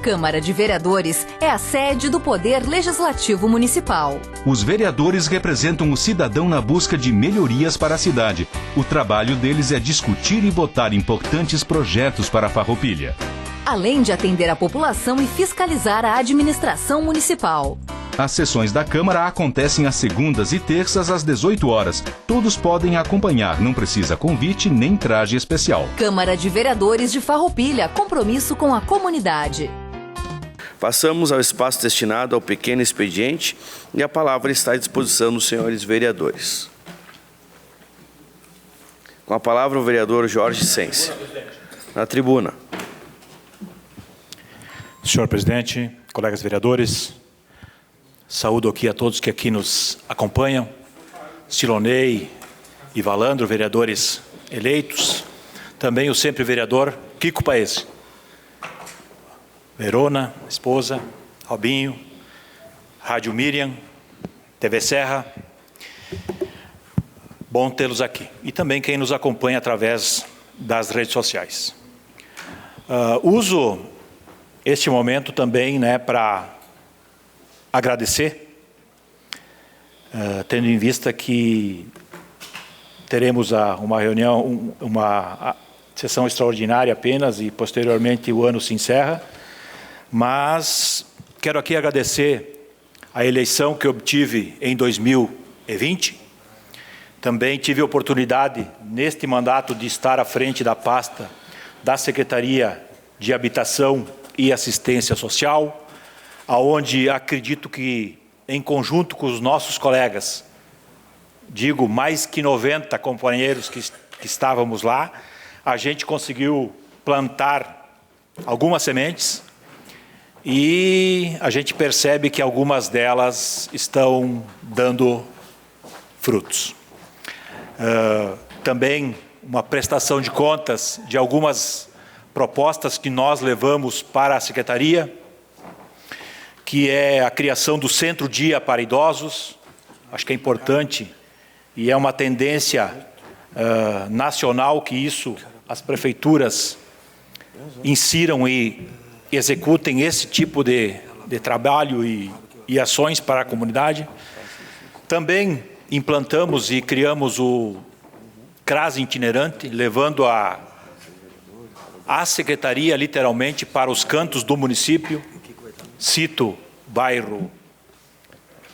Câmara de Vereadores é a sede do Poder Legislativo Municipal. Os vereadores representam o cidadão na busca de melhorias para a cidade. O trabalho deles é discutir e votar importantes projetos para a Farroupilha, além de atender a população e fiscalizar a administração municipal. As sessões da Câmara acontecem às segundas e terças às 18 horas. Todos podem acompanhar, não precisa convite nem traje especial. Câmara de Vereadores de Farroupilha, compromisso com a comunidade. Passamos ao espaço destinado ao pequeno expediente e a palavra está à disposição dos senhores vereadores. Com a palavra o vereador Jorge Sense. Na tribuna. Senhor presidente, colegas vereadores, saúdo aqui a todos que aqui nos acompanham, Silonei e Valandro, vereadores eleitos, também o sempre vereador Kiko Paese, Verona, esposa, Robinho, Rádio Miriam, TV Serra, bom tê-los aqui. E também quem nos acompanha através das redes sociais. Uso este momento também para agradecer, tendo em vista que teremos uma reunião, uma sessão extraordinária apenas e posteriormente o ano se encerra, mas quero aqui agradecer a eleição que obtive em 2020. Também tive a oportunidade neste mandato de estar à frente da pasta da Secretaria de Habitação e Assistência Social, aonde acredito que, em conjunto com os nossos colegas, digo mais que 90 companheiros que estávamos lá, a gente conseguiu plantar algumas sementes e a gente percebe que algumas delas estão dando frutos. Também uma prestação de contas de algumas propostas que nós levamos para a Secretaria, que é a criação do Centro-Dia para Idosos. Acho que é importante e é uma tendência nacional que isso, as prefeituras insiram e executem esse tipo de trabalho e ações para a comunidade. Também implantamos e criamos o CRAS itinerante, levando a Secretaria literalmente para os cantos do município. Cito bairro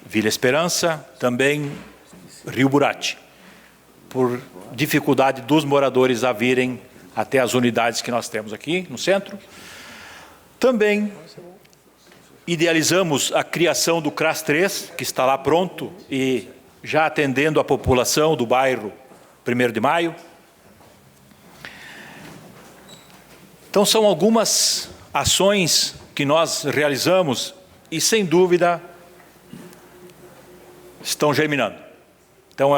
Vila Esperança, também Rio Burati, por dificuldade dos moradores a virem até as unidades que nós temos aqui no centro. Também idealizamos a criação do CRAS 3, que está lá pronto e já atendendo a população do bairro 1º de Maio. Então, são algumas ações que nós realizamos e, sem dúvida, estão germinando. Então,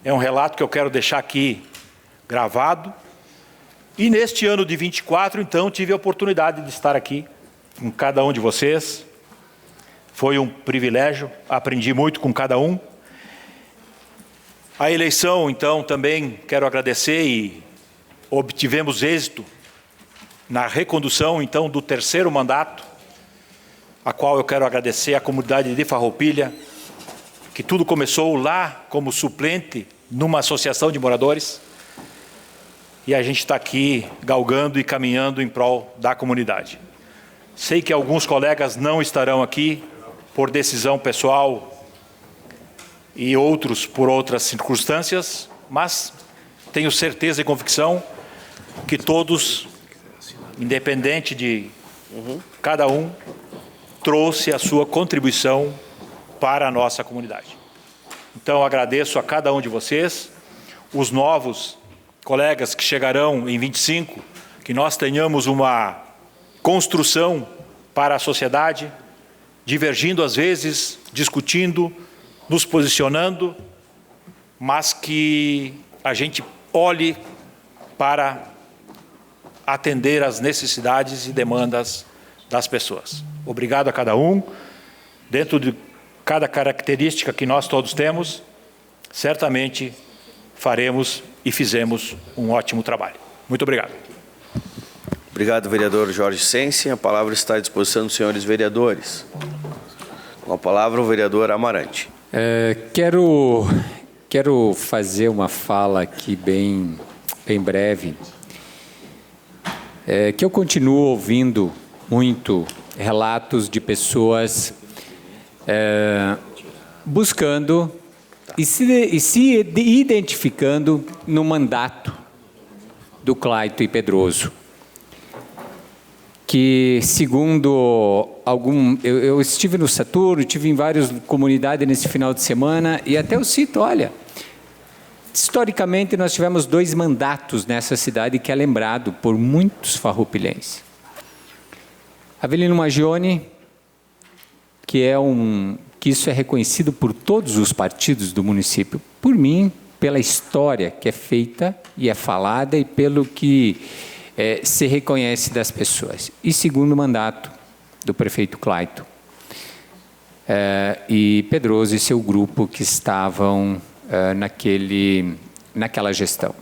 é um relato que eu quero deixar aqui gravado. E, neste ano de 24, então, tive a oportunidade de estar aqui com cada um de vocês. Foi um privilégio, aprendi muito com cada um. A eleição, então, também quero agradecer e obtivemos êxito na recondução, então, do 3º mandato, a qual eu quero agradecer à comunidade de Farroupilha, que tudo começou lá como suplente numa associação de moradores, e a gente está aqui galgando e caminhando em prol da comunidade. Sei que alguns colegas não estarão aqui por decisão pessoal e outros por outras circunstâncias, mas tenho certeza e convicção que todos, independente de cada um, trouxe a sua contribuição para a nossa comunidade. Então, agradeço a cada um de vocês, os novos colegas que chegarão em 25, que nós tenhamos uma construção para a sociedade, divergindo às vezes, discutindo, nos posicionando, mas que a gente olhe para atender às necessidades e demandas das pessoas. Obrigado a cada um. Dentro de cada característica que nós todos temos, certamente faremos e fizemos um ótimo trabalho. Muito obrigado. Obrigado, vereador Jorge Sensi. A palavra está à disposição dos senhores vereadores. Com a palavra, o vereador Amarante. Quero fazer uma fala aqui bem breve. Que eu continuo ouvindo muito relatos de pessoas buscando e se identificando no mandato do Clayton e Pedroso. Que, segundo eu estive no Saturno, estive em várias comunidades nesse final de semana, e até eu cito, olha, historicamente nós tivemos 2 mandatos nessa cidade que é lembrado por muitos farroupilenses. Avelino Maggioni, que isso é reconhecido por todos os partidos do município, por mim, pela história que é feita e é falada e pelo que se reconhece das pessoas. E segundo mandato do prefeito Clayton e Pedroso e seu grupo que estavam naquela gestão.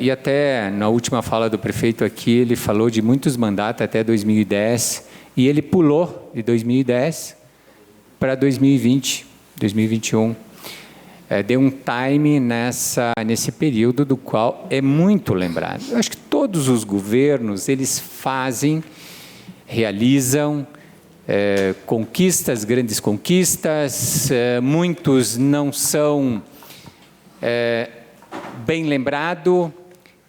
E até na última fala do prefeito aqui, ele falou de muitos mandatos até 2010, e ele pulou de 2010 para 2020, 2021. Deu um time nesse período do qual é muito lembrado. Eu acho que todos os governos, eles realizam conquistas, grandes conquistas, muitos não são bem lembrados,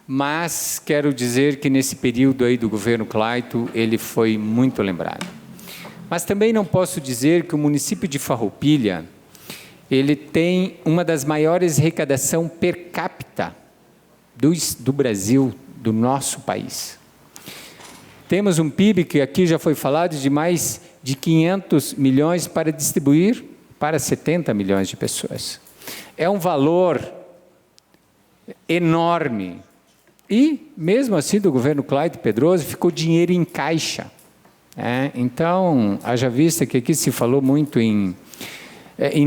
mas quero dizer que nesse período aí do governo Clayton, ele foi muito lembrado. Mas também não posso dizer que o município de Farroupilha, ele tem uma das maiores arrecadação per capita do Brasil, do nosso país. Temos um PIB que aqui já foi falado de mais de 500 milhões para distribuir para 70 milhões de pessoas. É um valor enorme. E, mesmo assim, do governo Clayton Pedroso, ficou dinheiro em caixa. Então, haja vista que aqui se falou muito em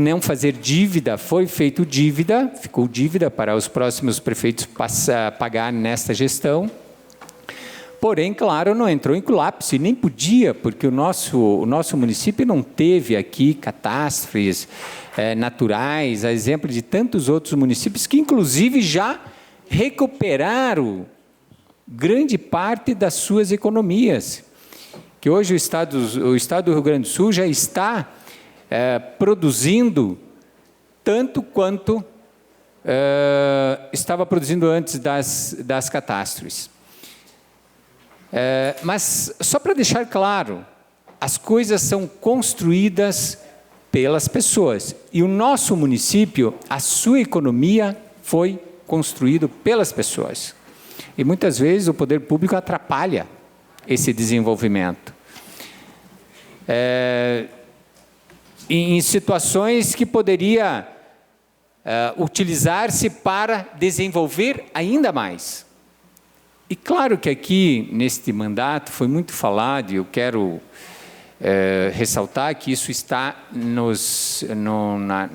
não fazer dívida, foi feito dívida, ficou dívida para os próximos prefeitos pagar nesta gestão. Porém, claro, não entrou em colapso e nem podia, porque o nosso município não teve aqui catástrofes naturais, a exemplo de tantos outros municípios que, inclusive, já recuperaram grande parte das suas economias. Que hoje o estado do Rio Grande do Sul já está produzindo tanto quanto estava produzindo antes das catástrofes. Mas, só para deixar claro, as coisas são construídas pelas pessoas. E o nosso município, a sua economia foi construído pelas pessoas. E muitas vezes o poder público atrapalha esse desenvolvimento. Em situações que poderia utilizar-se para desenvolver ainda mais. E claro que aqui, neste mandato, foi muito falado, e eu quero ressaltar que isso está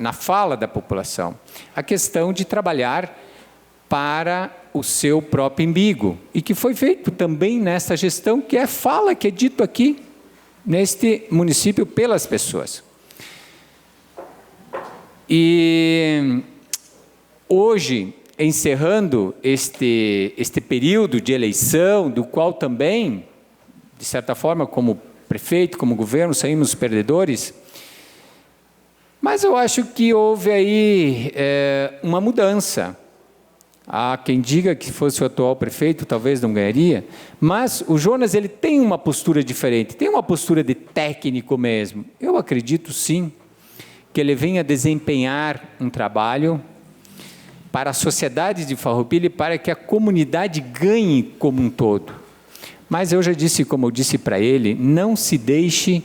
na fala da população, a questão de trabalhar para o seu próprio umbigo, e que foi feito também nessa gestão, que é fala, que é dito aqui, neste município, pelas pessoas. E hoje, encerrando este período de eleição, do qual também, de certa forma, como prefeito, como governo, saímos perdedores, mas eu acho que houve aí uma mudança. Há quem diga que fosse o atual prefeito, talvez não ganharia, mas o Jonas, ele tem uma postura diferente, tem uma postura de técnico mesmo. Eu acredito sim que ele venha desempenhar um trabalho para a sociedade de Farroupilha e para que a comunidade ganhe como um todo. Mas eu já disse, como eu disse para ele, não se deixe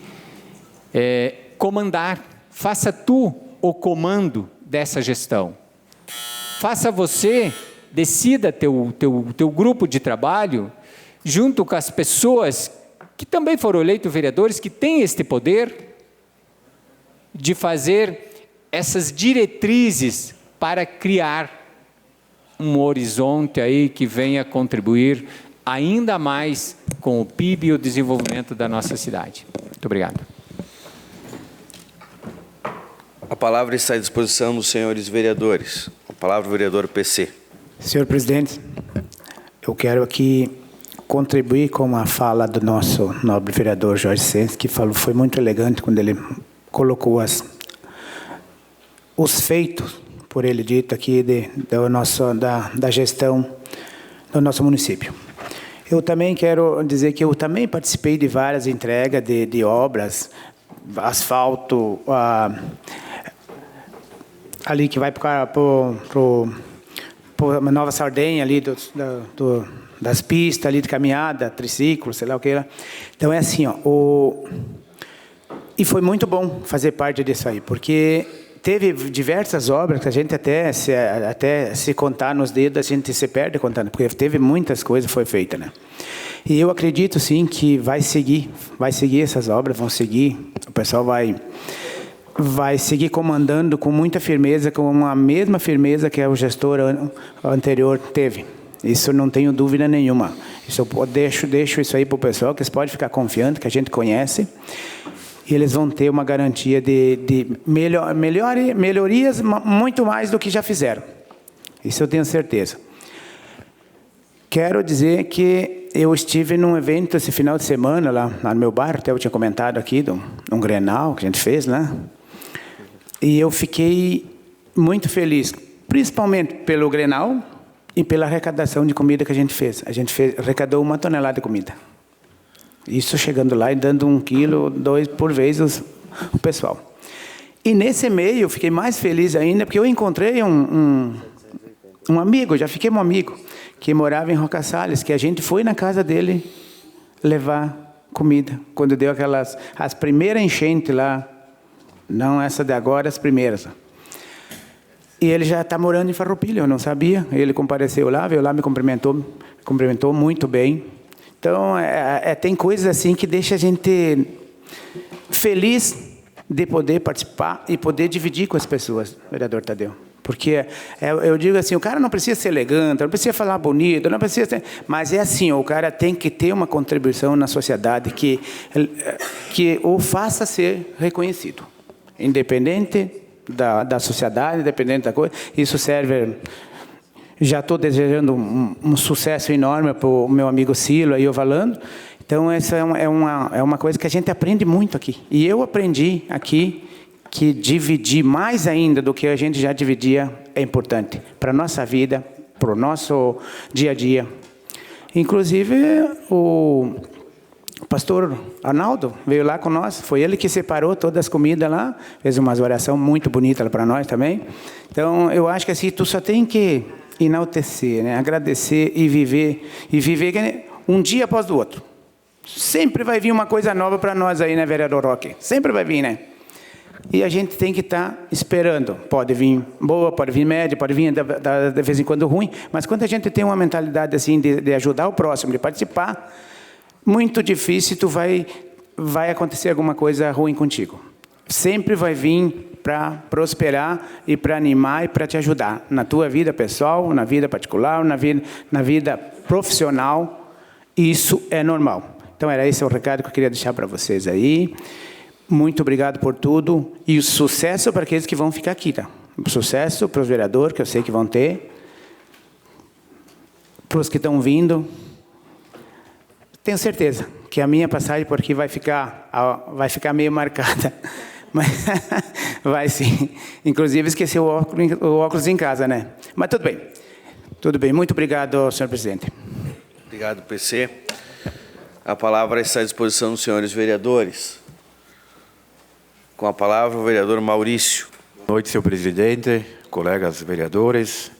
comandar, faça tu o comando dessa gestão. Faça você, decida teu grupo de trabalho, junto com as pessoas que também foram eleitos vereadores, que têm este poder de fazer essas diretrizes para criar um horizonte aí que venha contribuir ainda mais com o PIB e o desenvolvimento da nossa cidade. Muito obrigado. A palavra está à disposição dos senhores vereadores. A palavra, o vereador PC. Senhor presidente, eu quero aqui contribuir com a fala do nosso nobre vereador Jorge Sens, que foi muito elegante quando ele colocou os feitos, por ele dito aqui, da gestão do nosso município. Eu também quero dizer que eu também participei de várias entregas de obras, asfalto, ali que vai para uma Nova Sardenha, ali das pistas ali de caminhada, triciclo, sei lá o que lá. Então é assim, e foi muito bom fazer parte disso aí, porque teve diversas obras que a gente até se contar nos dedos, a gente se perde contando, porque teve muitas coisas que foi feita, né? E eu acredito sim que vai seguir essas obras, vão seguir, o pessoal vai seguir comandando com muita firmeza, com a mesma firmeza que o gestor anterior teve. Isso não tenho dúvida nenhuma. Isso eu deixo isso aí para o pessoal, que eles podem ficar confiantes, que a gente conhece. E eles vão ter uma garantia de melhorias muito mais do que já fizeram. Isso eu tenho certeza. Quero dizer que eu estive num evento esse final de semana, lá no meu bairro, até eu tinha comentado aqui, de um Grenal que a gente fez, né? E eu fiquei muito feliz, principalmente pelo Grenal e pela arrecadação de comida que a gente fez. Arrecadou 1 tonelada de comida. Isso chegando lá e dando 1 quilo, 2 por vez o pessoal. E nesse meio eu fiquei mais feliz ainda, porque eu encontrei um amigo, já fiquei um amigo, que morava em Roca Salles, que a gente foi na casa dele levar comida, quando deu as primeiras enchentes lá, não essa de agora, as primeiras. E ele já está morando em Farroupilha, eu não sabia. Ele compareceu lá, veio lá, me cumprimentou muito bem. Então, tem coisas assim que deixa a gente feliz de poder participar e poder dividir com as pessoas, vereador Tadeu. Porque eu digo assim, o cara não precisa ser elegante, não precisa falar bonito, não precisa ser, mas é assim, o cara tem que ter uma contribuição na sociedade que o faça ser reconhecido. Independente da sociedade, independente da coisa, isso serve. Já estou desejando um sucesso enorme para o meu amigo Silo aí, eu falando. Então, essa é uma coisa que a gente aprende muito aqui. E eu aprendi aqui que dividir mais ainda do que a gente já dividia é importante para a nossa vida, para o nosso dia a dia. Inclusive, o pastor Arnaldo veio lá com nós, foi ele que separou todas as comidas lá, fez uma oração muito bonita para nós também. Então, eu acho que assim, tu só tem que enaltecer, né? Agradecer e viver um dia após o outro. Sempre vai vir uma coisa nova para nós aí, né, vereador Roque? Sempre vai vir, né? E a gente tem que estar esperando. Pode vir boa, pode vir média, pode vir de vez em quando ruim, mas quando a gente tem uma mentalidade assim de ajudar o próximo, de participar, muito difícil tu vai acontecer alguma coisa ruim contigo. Sempre vai vir para prosperar e para animar e para te ajudar na tua vida pessoal, na vida particular, na vida profissional. Isso é normal. Então era esse o recado que eu queria deixar para vocês aí. Muito obrigado por tudo e o sucesso para aqueles que vão ficar aqui, tá? Sucesso para os vereadores, que eu sei que vão ter, para os que estão vindo. Tenho certeza que a minha passagem por aqui vai ficar meio marcada, mas vai sim. Inclusive esqueci o óculos em casa, né? Mas tudo bem. Tudo bem. Muito obrigado, senhor presidente. Obrigado, PC. A palavra está à disposição dos senhores vereadores. Com a palavra, o vereador Maurício. Boa noite, senhor presidente, colegas vereadores.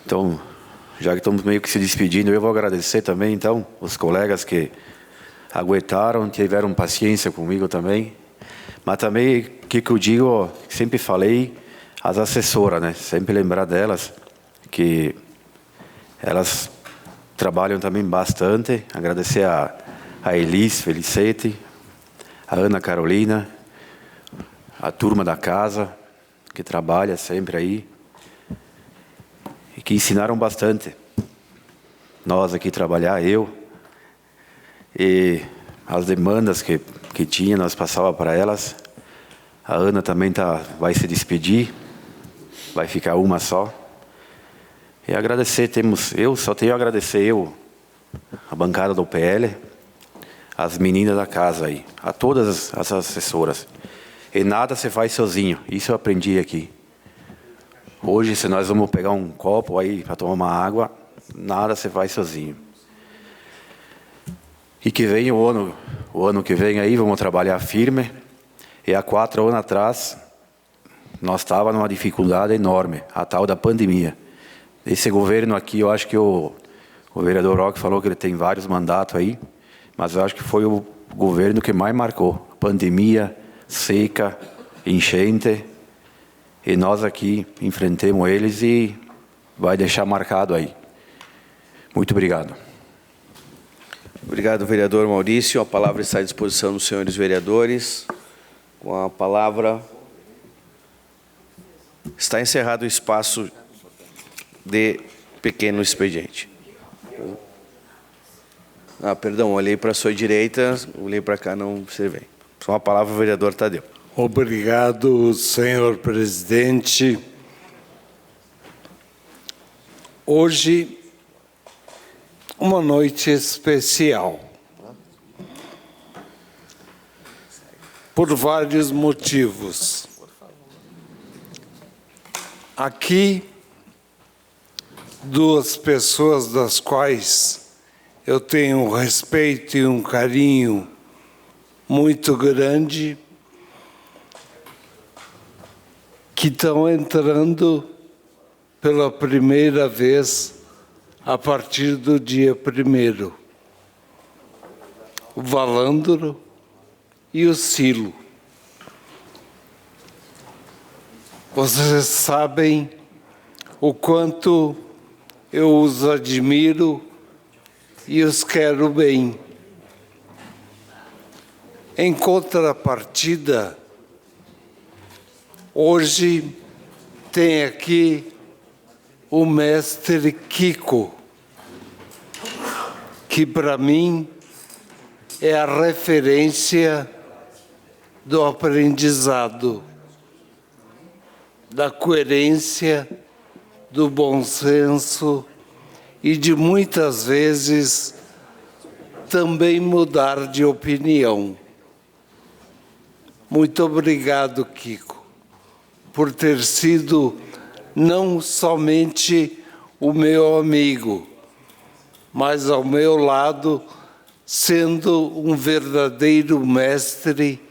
Então, já que estamos meio que se despedindo, eu vou agradecer também, então, os colegas que aguentaram, tiveram paciência comigo também. Mas também, o que eu digo, sempre falei, as assessoras, né? Sempre lembrar delas, que elas trabalham também bastante. Agradecer a Elis Felicete, a Ana Carolina, a turma da casa, que trabalha sempre aí, e que ensinaram bastante. nós aqui trabalhar, eu. E as demandas que tinha, nós passava para elas. A Ana também vai se despedir, vai ficar uma só. E agradecer, eu só tenho a agradecer a bancada do PL, as meninas da casa aí, a todas as assessoras. E nada se faz sozinho, isso eu aprendi aqui. Hoje, se nós vamos pegar um copo aí para tomar uma água, nada se faz sozinho. E que vem o ano que vem aí, vamos trabalhar firme. E há 4 anos atrás, nós estávamos numa dificuldade enorme, a tal da pandemia. Esse governo aqui, eu acho que o vereador Roque falou que ele tem vários mandatos aí, mas eu acho que foi o governo que mais marcou. Pandemia, seca, enchente, e nós aqui enfrentamos eles e vai deixar marcado aí. Muito obrigado. Obrigado, vereador Maurício. A palavra está à disposição dos senhores vereadores. Com a palavra, está encerrado o espaço de pequeno expediente. Perdão, olhei para a sua direita, olhei para cá, não observei. Com a palavra, o vereador Tadeu. Obrigado, senhor presidente. Hoje, uma noite especial. Por vários motivos. Aqui, 2 pessoas das quais eu tenho um respeito e um carinho muito grande, que estão entrando pela primeira vez a partir do dia 1º. O Valandro e o Silo. Vocês sabem o quanto eu os admiro e os quero bem. Em contrapartida, hoje tem aqui o mestre Kiko, que para mim é a referência do aprendizado, da coerência, do bom senso e de muitas vezes também mudar de opinião. Muito obrigado, Kiko, por ter sido não somente o meu amigo, mas ao meu lado, sendo um verdadeiro mestre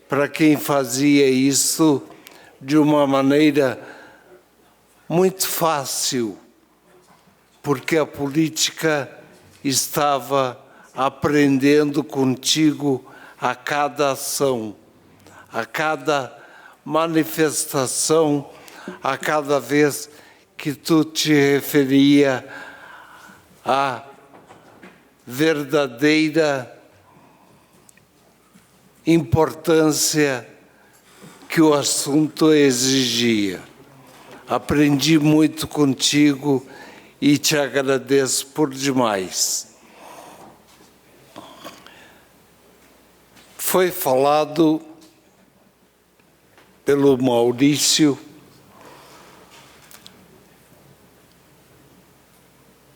para quem fazia isso de uma maneira muito fácil, porque a política estava aprendendo contigo a cada ação, a cada manifestação, a cada vez que tu te referia à verdadeira importância que o assunto exigia. Aprendi muito contigo e te agradeço por demais. Foi falado pelo Maurício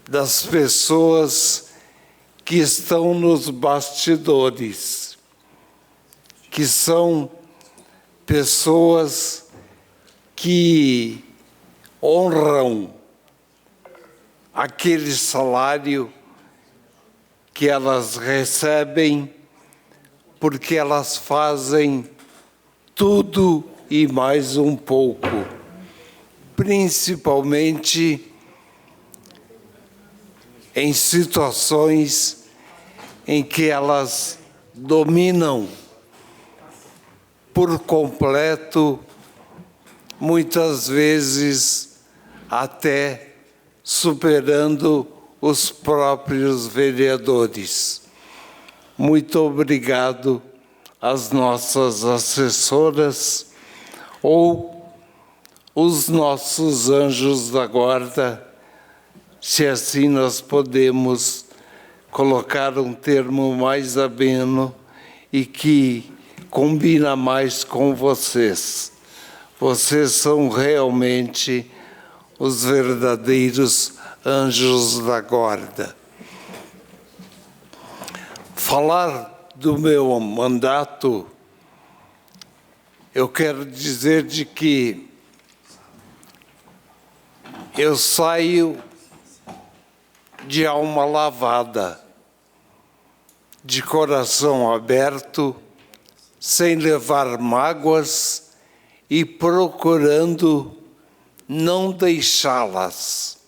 das pessoas que estão nos bastidores, que são pessoas que honram aquele salário que elas recebem, porque elas fazem tudo e mais um pouco, principalmente em situações em que elas dominam por completo, muitas vezes até superando os próprios vereadores. Muito obrigado às nossas assessoras ou os nossos anjos da guarda, se assim nós podemos colocar um termo mais ameno e que combina mais com vocês. Vocês são realmente os verdadeiros anjos da guarda. Falar do meu mandato, eu quero dizer de que eu saio de alma lavada, de coração aberto, sem levar mágoas e procurando não deixá-las.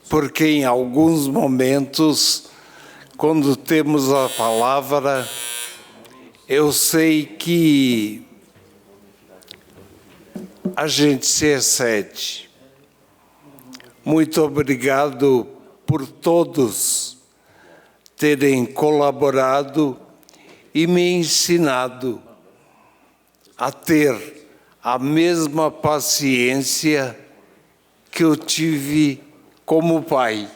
Porque em alguns momentos, quando temos a palavra, eu sei que a gente se excede. Muito obrigado por todos terem colaborado e me ensinado a ter a mesma paciência que eu tive como pai.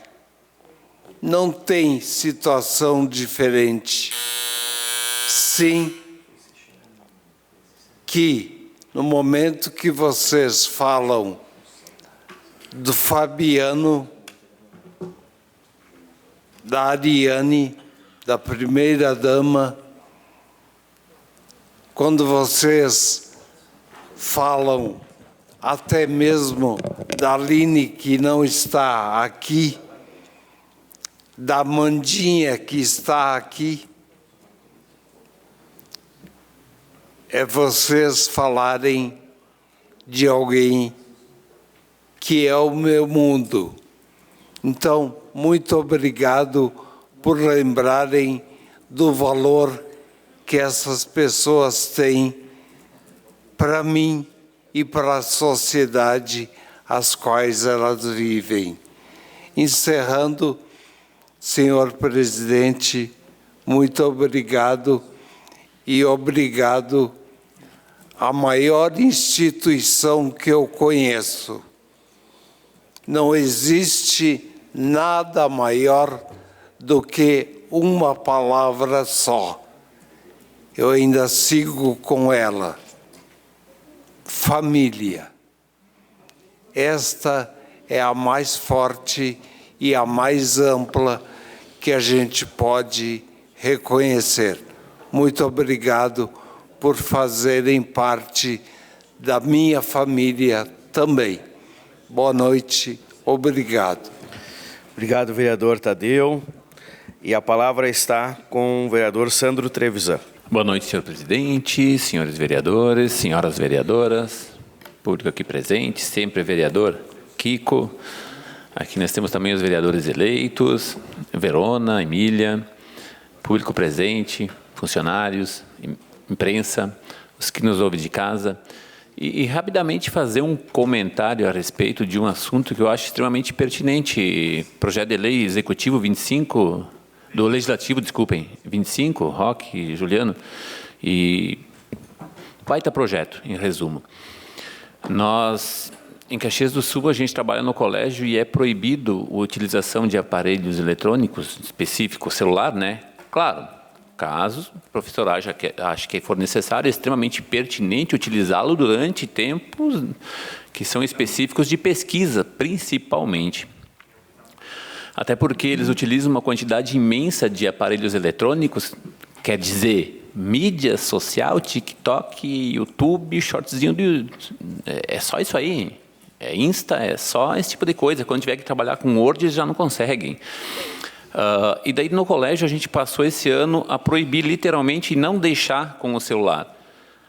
Não tem situação diferente. Sim, que no momento que vocês falam do Fabiano, da Ariane, da primeira-dama, quando vocês falam até mesmo da Aline, que não está aqui, da Mandinha, que está aqui, é vocês falarem de alguém que é o meu mundo. Então, muito obrigado por lembrarem do valor que essas pessoas têm para mim e para a sociedade as quais elas vivem. Encerrando, senhor presidente, muito obrigado e obrigado à maior instituição que eu conheço. Não existe nada maior do que uma palavra só. Eu ainda sigo com ela. Família. Esta é a mais forte e a mais ampla que a gente pode reconhecer. Muito obrigado por fazerem parte da minha família também. Boa noite, obrigado. Obrigado, vereador Tadeu. E a palavra está com o vereador Sandro Trevisan. Boa noite, senhor presidente, senhores vereadores, senhoras vereadoras, público aqui presente, sempre vereador Kiko. Aqui nós temos também os vereadores eleitos, Verona, Emília, público presente, funcionários, imprensa, os que nos ouvem de casa. E rapidamente fazer um comentário a respeito de um assunto que eu acho extremamente pertinente. Projeto de Lei Executivo 25, do Legislativo, desculpem, 25, Roque, Juliano, e baita projeto, em resumo. Nós, em Caxias do Sul, a gente trabalha no colégio e é proibido a utilização de aparelhos eletrônicos, específico celular, né? Claro, caso o professor ache que for necessário, é extremamente pertinente utilizá-lo durante tempos que são específicos de pesquisa, principalmente. Até porque eles utilizam uma quantidade imensa de aparelhos eletrônicos, quer dizer, mídia social, TikTok, YouTube, shortzinho, é só isso aí. É Insta, é só esse tipo de coisa. Quando tiver que trabalhar com Word, eles já não conseguem. E daí no colégio a gente passou esse ano a proibir literalmente e não deixar com o celular.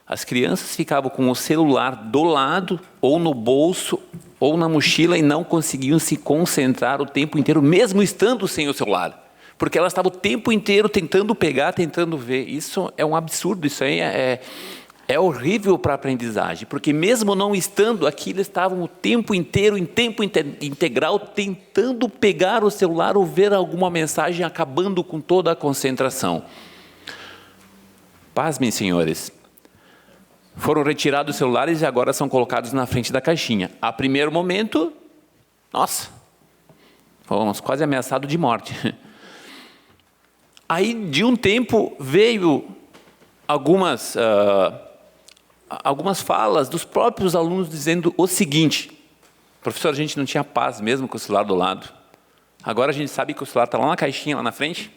As crianças ficavam com o celular do lado, ou no bolso, ou na mochila e não conseguiam se concentrar o tempo inteiro, mesmo estando sem o celular. Porque elas estavam o tempo inteiro tentando pegar, tentando ver. Isso é um absurdo, isso aí é horrível para a aprendizagem. Porque mesmo não estando aqui, eles estavam o tempo inteiro, em tempo integral, tentando pegar o celular ou ver alguma mensagem, acabando com toda a concentração. Pasmem, senhores. Foram retirados os celulares e agora são colocados na frente da caixinha. A primeiro momento, Nossa, fomos quase ameaçados de morte. Aí, de um tempo, veio algumas falas dos próprios alunos dizendo o seguinte: professor, a gente não tinha paz mesmo com o celular do lado. Agora a gente sabe que o celular está lá na caixinha, lá na frente.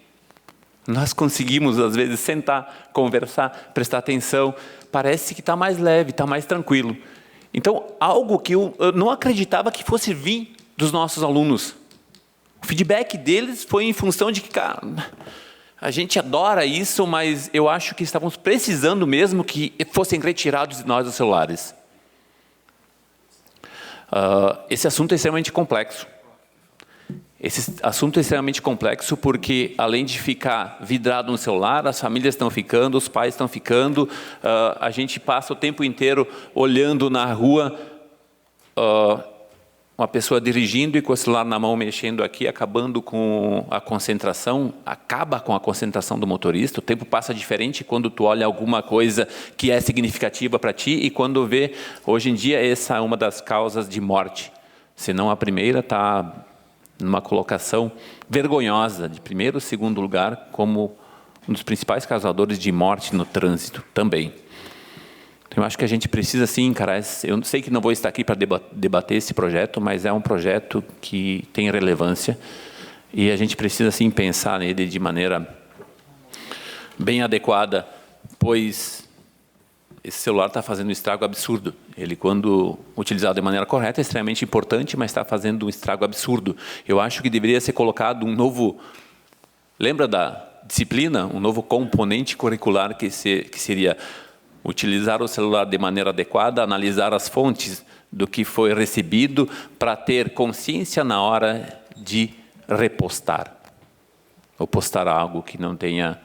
Nós conseguimos, às vezes, sentar, conversar, prestar atenção. Parece que está mais leve, está mais tranquilo. Então, algo que eu não acreditava que fosse vir dos nossos alunos. O feedback deles foi em função de que, cara, a gente adora isso, mas eu acho que estávamos precisando mesmo que fossem retirados de nós os celulares. Esse assunto é extremamente complexo. Esse assunto é extremamente complexo porque, além de ficar vidrado no celular, as famílias estão ficando, os pais estão ficando, a gente passa o tempo inteiro olhando na rua uma pessoa dirigindo e com o celular na mão mexendo aqui, acabando com a concentração, acaba com a concentração do motorista. O tempo passa diferente quando tu olha alguma coisa que é significativa para ti e quando vê, hoje em dia, essa é uma das causas de morte. Se não a primeira, está numa colocação vergonhosa, de primeiro ou segundo lugar, como um dos principais causadores de morte no trânsito também. Então, eu acho que a gente precisa, sim, encarar esse... Eu sei que não vou estar aqui para debater esse projeto, mas é um projeto que tem relevância e a gente precisa, sim, pensar nele de maneira bem adequada, pois esse celular está fazendo um estrago absurdo. Ele, quando utilizado de maneira correta, é extremamente importante, mas está fazendo um estrago absurdo. Eu acho que deveria ser colocado um novo... Lembra da disciplina? Um novo componente curricular que seria utilizar o celular de maneira adequada, analisar as fontes do que foi recebido para ter consciência na hora de repostar. Ou postar algo que não tenha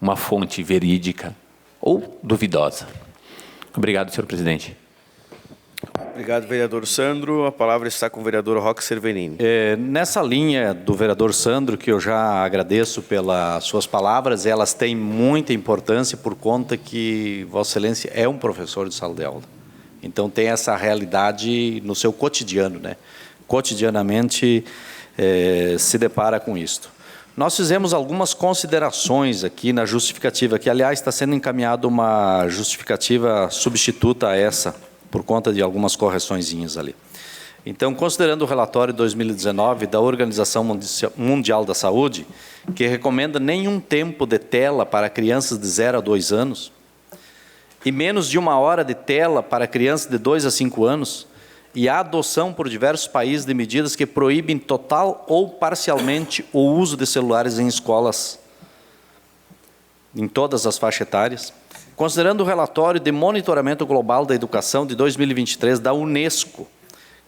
uma fonte verídica ou duvidosa. Obrigado, senhor presidente. Obrigado, vereador Sandro. A palavra está com o vereador Roque Cervenini. Nessa linha do vereador Sandro, que eu já agradeço pelas suas palavras, elas têm muita importância por conta que Vossa Excelência é um professor de sala de aula. Então, tem essa realidade no seu cotidiano, né? Cotidianamente se depara com isto. Nós fizemos algumas considerações aqui na justificativa, que, aliás, está sendo encaminhada uma justificativa substituta a essa, por conta de algumas correçõezinhas ali. Então, considerando o relatório 2019 da Organização Mundial da Saúde, que recomenda nenhum tempo de tela para crianças de 0 a 2 anos, e menos de 1 hora de tela para crianças de 2 a 5 anos, e a adoção por diversos países de medidas que proíbem total ou parcialmente o uso de celulares em escolas, em todas as faixas etárias. Considerando o relatório de monitoramento global da educação de 2023 da Unesco,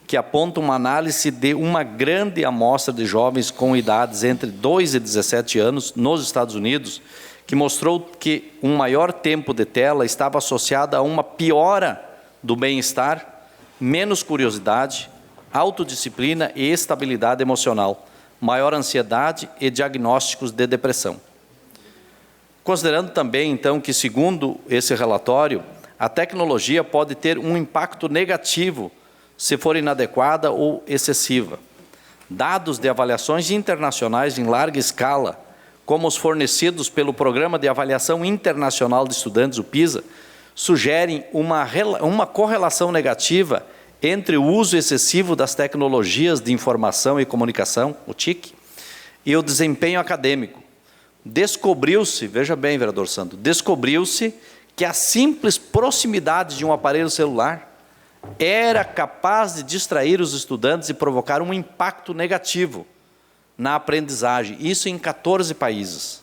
que aponta uma análise de uma grande amostra de jovens com idades entre 2 e 17 anos nos Estados Unidos, que mostrou que um maior tempo de tela estava associado a uma piora do bem-estar, menos curiosidade, autodisciplina e estabilidade emocional, maior ansiedade e diagnósticos de depressão. Considerando também, então, que, segundo esse relatório, a tecnologia pode ter um impacto negativo se for inadequada ou excessiva. Dados de avaliações internacionais em larga escala, como os fornecidos pelo Programa de Avaliação Internacional de Estudantes, o PISA, sugerem uma correlação negativa entre o uso excessivo das tecnologias de informação e comunicação, o TIC, e o desempenho acadêmico. Descobriu-se, veja bem, vereador Santo, descobriu-se que a simples proximidade de um aparelho celular era capaz de distrair os estudantes e provocar um impacto negativo na aprendizagem, isso em 14 países.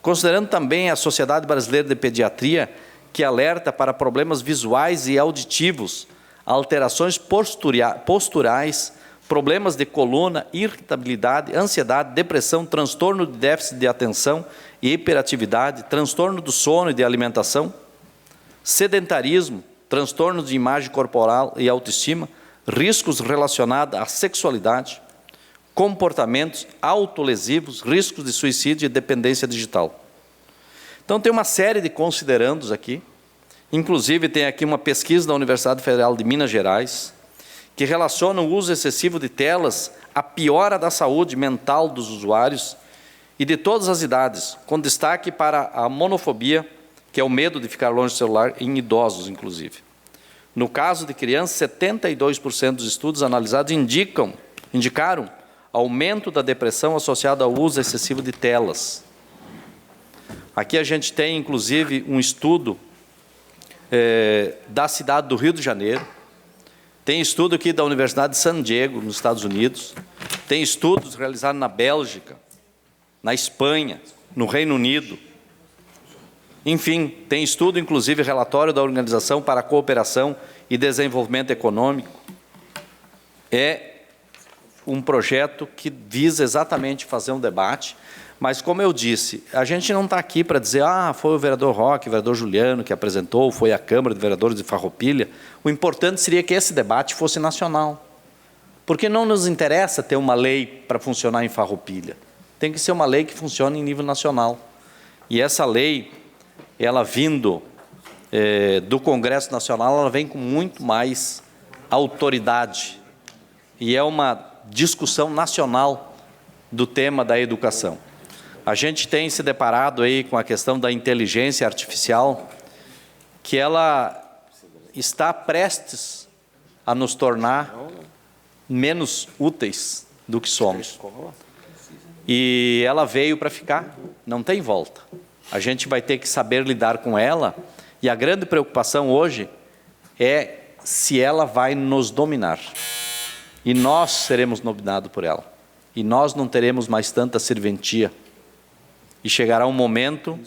Considerando também a Sociedade Brasileira de Pediatria, que alerta para problemas visuais e auditivos, alterações posturais, problemas de coluna, irritabilidade, ansiedade, depressão, transtorno de déficit de atenção e hiperatividade, transtorno do sono e de alimentação, sedentarismo, transtornos de imagem corporal e autoestima, riscos relacionados à sexualidade, comportamentos autolesivos, riscos de suicídio e dependência digital. Então, tem uma série de considerandos aqui. Inclusive, tem aqui uma pesquisa da Universidade Federal de Minas Gerais, que relaciona o uso excessivo de telas à piora da saúde mental dos usuários e de todas as idades, com destaque para a monofobia, que é o medo de ficar longe do celular, em idosos, inclusive. No caso de crianças, 72% dos estudos analisados indicaram aumento da depressão associada ao uso excessivo de telas. Aqui a gente tem, inclusive, um estudo da cidade do Rio de Janeiro, tem estudo aqui da Universidade de San Diego, nos Estados Unidos, tem estudos realizados na Bélgica, na Espanha, no Reino Unido. Enfim, tem estudo, inclusive, relatório da Organização para a Cooperação e Desenvolvimento Econômico. É um projeto que visa exatamente fazer um debate, mas, como eu disse, a gente não está aqui para dizer foi o vereador Roque, o vereador Juliano que apresentou, foi a Câmara de Vereadores de Farroupilha. O importante seria que esse debate fosse nacional, porque não nos interessa ter uma lei para funcionar em Farroupilha. Tem que ser uma lei que funcione em nível nacional. E essa lei, ela vindo do Congresso Nacional, ela vem com muito mais autoridade. E é uma discussão nacional do tema da educação. A gente tem se deparado aí com a questão da inteligência artificial, que ela está prestes a nos tornar menos úteis do que somos. E ela veio para ficar, não tem volta. A gente vai ter que saber lidar com ela, e a grande preocupação hoje é se ela vai nos dominar. E nós seremos dominados por ela. E nós não teremos mais tanta serventia. E chegará um momento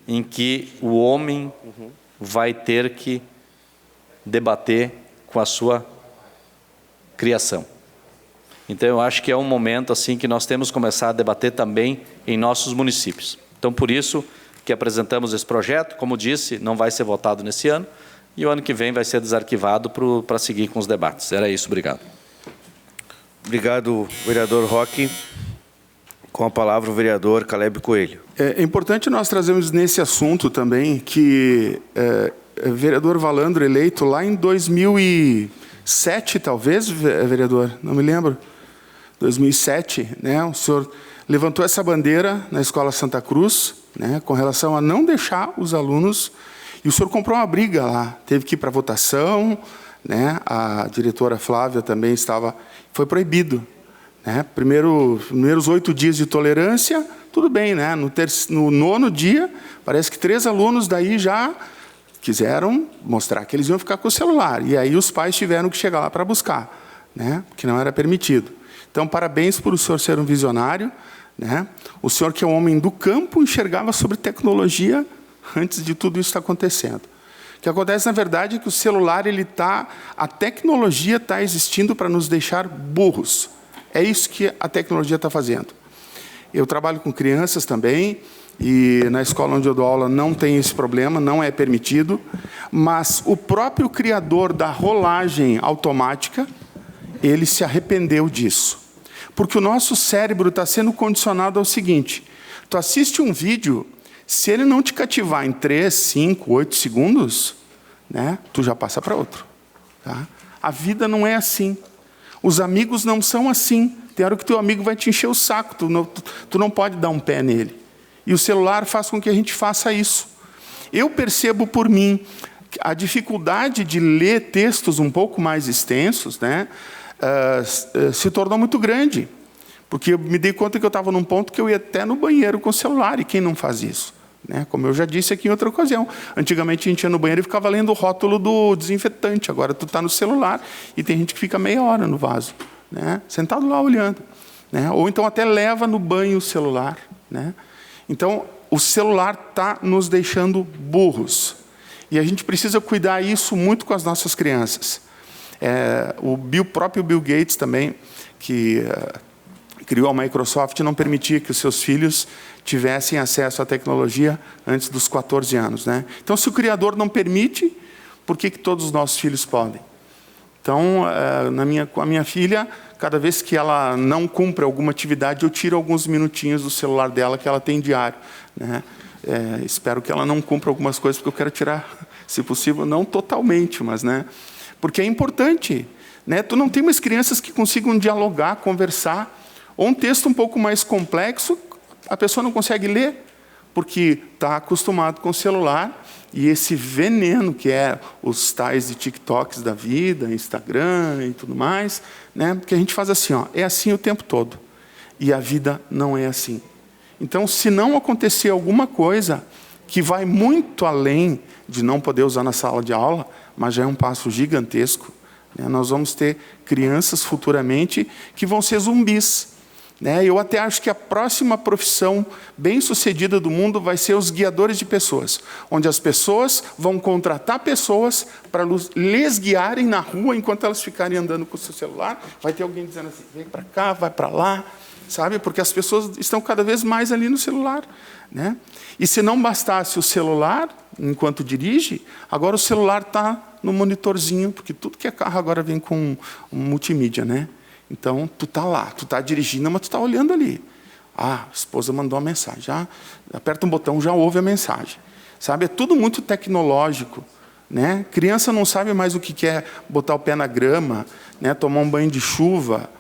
em que o homem vai ter que debater com a sua criação. Então, eu acho que é um momento assim que nós temos que começar a debater também em nossos municípios. Então, por isso que apresentamos esse projeto. Como disse, não vai ser votado nesse ano, e o ano que vem vai ser desarquivado para seguir com os debates. Era isso, obrigado. Obrigado, vereador Roque. Com a palavra, o vereador Caleb Coelho. É importante nós trazermos nesse assunto também que vereador Valandro, eleito lá em 2007, talvez, vereador, não me lembro, 2007, né, o senhor levantou essa bandeira na Escola Santa Cruz, né, com relação a não deixar os alunos, e o senhor comprou uma briga lá, teve que ir para votação, né, a diretora Flávia também foi proibido. Né, primeiros 8 dias de tolerância, tudo bem, né? No 9º dia, parece que 3 alunos daí já quiseram mostrar que eles iam ficar com o celular. E aí os pais tiveram que chegar lá para buscar, né? Porque não era permitido. Então, parabéns por o senhor ser um visionário, né? O senhor, que é um homem do campo, enxergava sobre tecnologia antes de tudo isso estar acontecendo. O que acontece, na verdade, é que o celular, a tecnologia está existindo para nos deixar burros. É isso que a tecnologia está fazendo. Eu trabalho com crianças também, e na escola onde eu dou aula não tem esse problema, não é permitido, mas o próprio criador da rolagem automática, ele se arrependeu disso. Porque o nosso cérebro está sendo condicionado ao seguinte: tu assiste um vídeo, se ele não te cativar em 3, 5, 8 segundos, né, tu já passa para outro. Tá? A vida não é assim. Os amigos não são assim. Tem hora que teu amigo vai te encher o saco, tu não pode dar um pé nele. E o celular faz com que a gente faça isso. Eu percebo por mim a dificuldade de ler textos um pouco mais extensos, né, se tornou muito grande. Porque eu me dei conta que eu estava num ponto que eu ia até no banheiro com o celular, e quem não faz isso? Né? Como eu já disse aqui em outra ocasião, antigamente a gente ia no banheiro e ficava lendo o rótulo do desinfetante, agora tu está no celular e tem gente que fica meia hora no vaso, né? Sentado lá olhando, né? Ou então até leva no banho o celular, né? Então o celular está nos deixando burros, e a gente precisa cuidar isso muito com as nossas crianças. O próprio Bill Gates também, que criou a Microsoft, não permitia que os seus filhos tivessem acesso à tecnologia antes dos 14 anos. Né? Então, se o Criador não permite, por que todos os nossos filhos podem? Então, com a minha filha, cada vez que ela não cumpre alguma atividade, eu tiro alguns minutinhos do celular dela que ela tem diário. Né? Espero que ela não cumpra algumas coisas, porque eu quero tirar, se possível, não totalmente, mas, né? Porque é importante. né? Tu não tem mais crianças que consigam dialogar, conversar, ou um texto um pouco mais complexo, a pessoa não consegue ler, porque está acostumado com o celular, e esse veneno que é os tais de TikToks da vida, Instagram e tudo mais, né? Porque a gente faz assim, ó, é assim o tempo todo. E a vida não é assim. Então, se não acontecer alguma coisa que vai muito além de não poder usar na sala de aula, mas já é um passo gigantesco, né? Nós vamos ter crianças futuramente que vão ser zumbis, né? Eu até acho que a próxima profissão bem-sucedida do mundo vai ser os guiadores de pessoas, onde as pessoas vão contratar pessoas para lhes guiarem na rua enquanto elas ficarem andando com o seu celular. Vai ter alguém dizendo assim, vem para cá, vai para lá, sabe? Porque as pessoas estão cada vez mais ali no celular, né? E se não bastasse o celular, enquanto dirige, agora o celular está no monitorzinho, porque tudo que é carro agora vem com multimídia, né? Então, tu está lá, tu está dirigindo, mas tu está olhando ali. Ah, a esposa mandou uma mensagem. Já aperta um botão, já ouve a mensagem. Sabe? É tudo muito tecnológico, né? Criança não sabe mais o que é botar o pé na grama, né? Tomar um banho de chuva,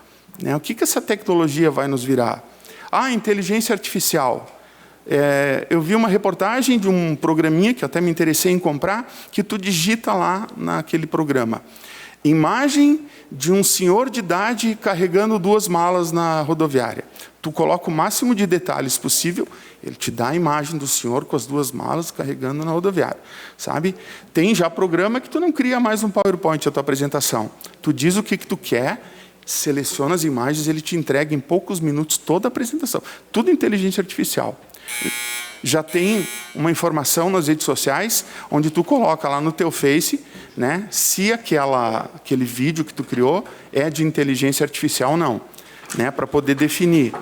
né? O que essa tecnologia vai nos virar? Ah, inteligência artificial. Eu vi uma reportagem de um programinha, que até me interessei em comprar, que tu digita lá naquele programa. Imagem de um senhor de idade carregando 2 malas na rodoviária. Tu coloca o máximo de detalhes possível, ele te dá a imagem do senhor com as 2 malas carregando na rodoviária. Sabe? Tem já programa que tu não cria mais um PowerPoint a tua apresentação. Tu diz o que tu quer, seleciona as imagens, ele te entrega em poucos minutos toda a apresentação. Tudo inteligência artificial. Já tem uma informação nas redes sociais, onde tu coloca lá no teu Face, né, se aquele vídeo que tu criou é de inteligência artificial ou não, né, para poder definir.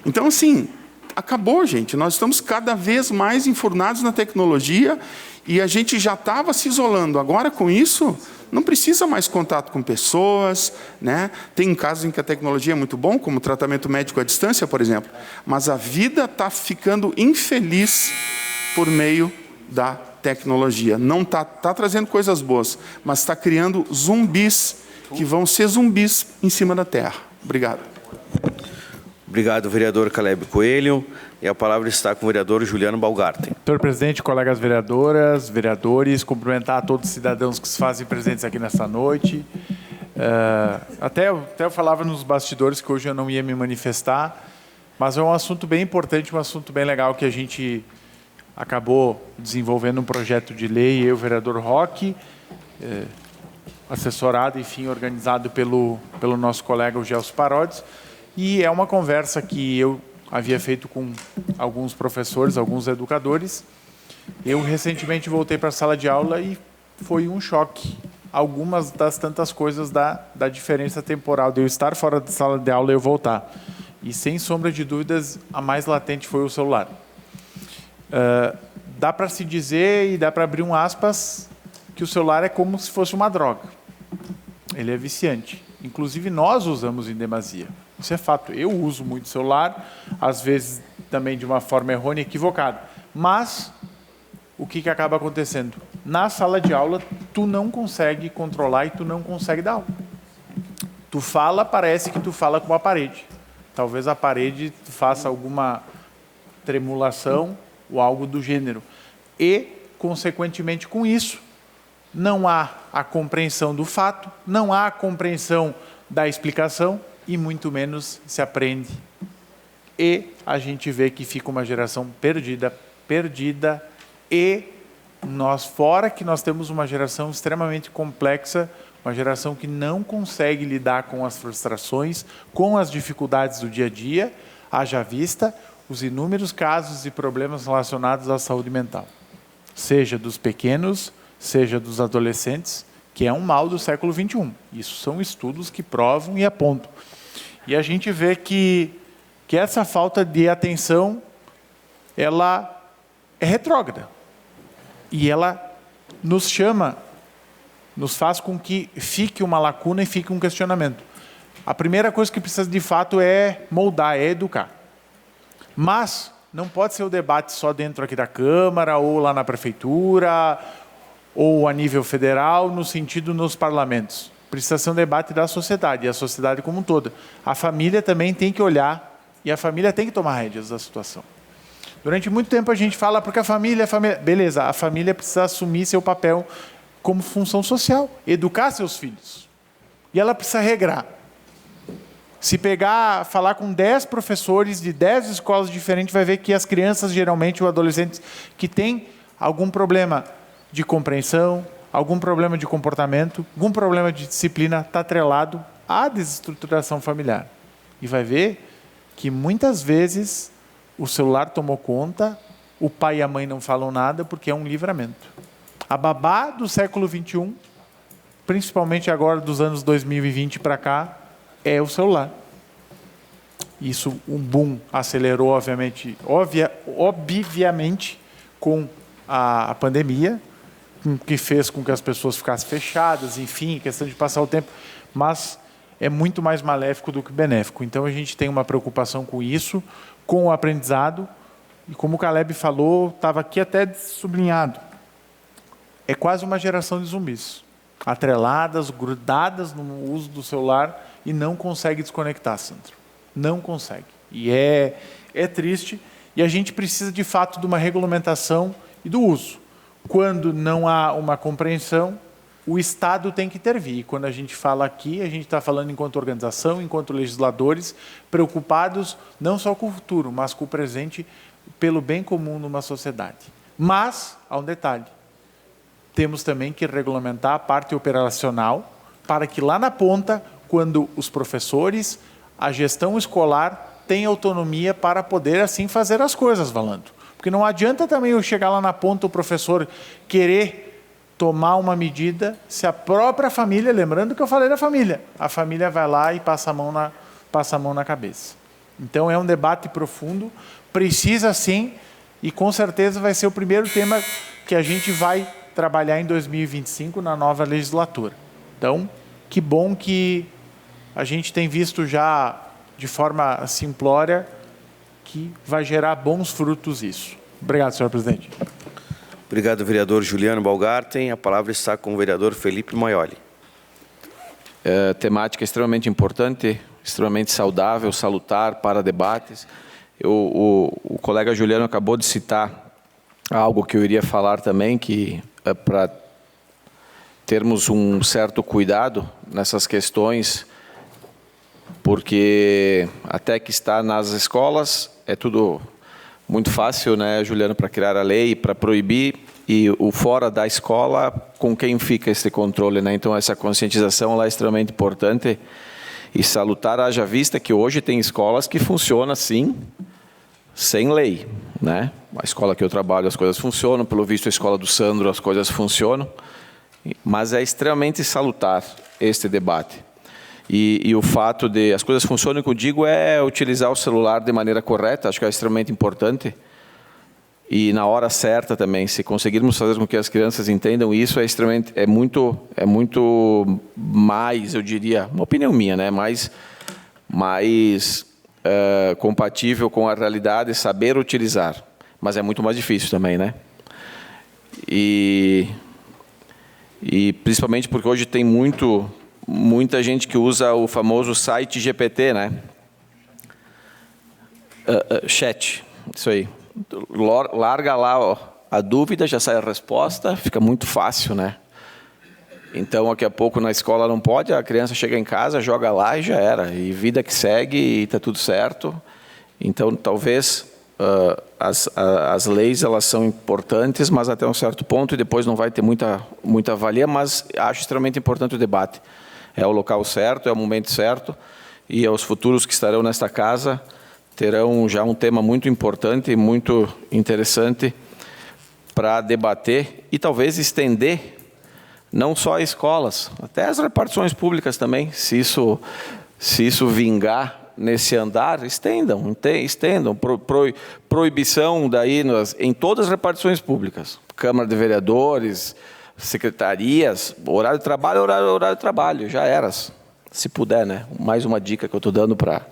Então, assim, acabou, gente. Nós estamos cada vez mais enfurnados na tecnologia e a gente já estava se isolando. Agora, com isso, não precisa mais contato com pessoas, né? Tem casos em que a tecnologia é muito bom, como o tratamento médico à distância, por exemplo, mas a vida está ficando infeliz por meio da tecnologia. Não está trazendo coisas boas, mas está criando zumbis que vão ser zumbis em cima da terra. Obrigado. Obrigado, vereador Caleb Coelho. E a palavra está com o vereador Juliano Balgarten. Senhor presidente, colegas vereadoras, vereadores, cumprimentar a todos os cidadãos que se fazem presentes aqui nesta noite. Até eu falava nos bastidores que hoje eu não ia me manifestar, mas é um assunto bem importante, um assunto bem legal que a gente acabou desenvolvendo um projeto de lei, eu, vereador Roque, assessorado, enfim, organizado pelo nosso colega, o Gelson Parodes, e é uma conversa que eu havia feito com alguns professores, alguns educadores. Eu recentemente voltei para a sala de aula e foi um choque. Algumas das tantas coisas da diferença temporal de eu estar fora da sala de aula e eu voltar. E, sem sombra de dúvidas, a mais latente foi o celular. Dá para se dizer, e dá para abrir um aspas, que o celular é como se fosse uma droga. Ele é viciante. Inclusive, nós usamos em demasia. Isso é fato. Eu uso muito celular, às vezes também de uma forma errônea, equivocada. Mas o que acaba acontecendo? Na sala de aula, tu não consegue controlar e tu não consegue dar aula. Tu fala, parece que tu fala com a parede. Talvez a parede faça alguma tremulação ou algo do gênero. E, consequentemente, com isso, não há a compreensão do fato, não há a compreensão da explicação, e muito menos se aprende. E a gente vê que fica uma geração perdida, e nós, fora que nós temos uma geração extremamente complexa, uma geração que não consegue lidar com as frustrações, com as dificuldades do dia a dia, haja vista os inúmeros casos e problemas relacionados à saúde mental. Seja dos pequenos, seja dos adolescentes, que é um mal do século XXI. Isso são estudos que provam e apontam. E a gente vê que essa falta de atenção, ela é retrógrada. E ela nos chama, nos faz com que fique uma lacuna e fique um questionamento. A primeira coisa que precisa de fato é moldar, é educar. Mas não pode ser o debate só dentro aqui da Câmara, ou lá na Prefeitura, ou a nível federal, no sentido nos parlamentos. precisa ser um debate da sociedade, e a sociedade como um todo. A família também tem que olhar, e a família tem que tomar rédeas da situação. Durante muito tempo a gente fala, porque a família... Beleza, a família precisa assumir seu papel como função social, educar seus filhos. E ela precisa regrar. Se falar com 10 professores de 10 escolas diferentes, vai ver que as crianças, geralmente, ou adolescentes, que têm algum problema de compreensão, algum problema de comportamento, algum problema de disciplina, está atrelado à desestruturação familiar. E vai ver que, muitas vezes, o celular tomou conta, o pai e a mãe não falam nada, porque é um livramento. A babá do século XXI, principalmente agora dos anos 2020 para cá, é o celular. Isso, um boom, acelerou, obviamente, com a pandemia, que fez com que as pessoas ficassem fechadas, enfim, questão de passar o tempo, mas é muito mais maléfico do que benéfico. Então, a gente tem uma preocupação com isso, com o aprendizado, e como o Caleb falou, estava aqui até sublinhado, é quase uma geração de zumbis, atreladas, grudadas no uso do celular e não consegue desconectar, Sandro. Não consegue. E é triste, e a gente precisa, de fato, de uma regulamentação e do uso. Quando não há uma compreensão, o Estado tem que intervir. E quando a gente fala aqui, a gente está falando enquanto organização, enquanto legisladores, preocupados não só com o futuro, mas com o presente, pelo bem comum numa sociedade. Mas, há um detalhe, temos também que regulamentar a parte operacional, para que lá na ponta, quando os professores, a gestão escolar, tenham autonomia para poder assim fazer as coisas, Valando. Porque não adianta também eu chegar lá na ponta, o professor querer tomar uma medida, se a própria família, lembrando que eu falei da família, a família vai lá e passa a mão na cabeça. Então, é um debate profundo, precisa sim, e com certeza vai ser o primeiro tema que a gente vai trabalhar em 2025 na nova legislatura. Então, que bom que a gente tem visto já de forma simplória que vai gerar bons frutos isso. Obrigado, senhor presidente. Obrigado, vereador Juliano Balgarten. A palavra está com o vereador Felipe Maioli. Temática extremamente importante, extremamente saudável, salutar para debates. O colega Juliano acabou de citar algo que eu iria falar também, que é para termos um certo cuidado nessas questões, porque até que está nas escolas é tudo muito fácil, né, Juliano, para criar a lei, para proibir, e o fora da escola, com quem fica esse controle, né? Então, essa conscientização lá é extremamente importante e salutar, haja vista que hoje tem escolas que funcionam assim, sem lei, né? A escola que eu trabalho, as coisas funcionam, pelo visto a escola do Sandro, as coisas funcionam, mas é extremamente salutar este debate. E o fato de as coisas funcionam, o que eu digo é utilizar o celular de maneira correta, acho que é extremamente importante. E na hora certa também, se conseguirmos fazer com que as crianças entendam isso, é muito mais, eu diria, uma opinião minha, né? mais compatível com a realidade, saber utilizar. Mas é muito mais difícil também, né? E principalmente porque hoje tem muita gente que usa o famoso site GPT, né? Chat, isso aí. Larga lá ó, a dúvida, já sai a resposta, fica muito fácil, né? Então, daqui a pouco na escola não pode, a criança chega em casa, joga lá e já era. E vida que segue e está tudo certo. Então, talvez as leis elas são importantes, mas até um certo ponto, e depois não vai ter muita valia, mas acho extremamente importante o debate. É o local certo, é o momento certo, e os futuros que estarão nesta casa terão já um tema muito importante e muito interessante para debater e talvez estender não só a escolas, até as repartições públicas também, se isso vingar nesse andar, estendam, proibição daí em todas as repartições públicas, Câmara de Vereadores, secretarias, horário de trabalho, já era, se puder, né? Mais uma dica que eu estou dando para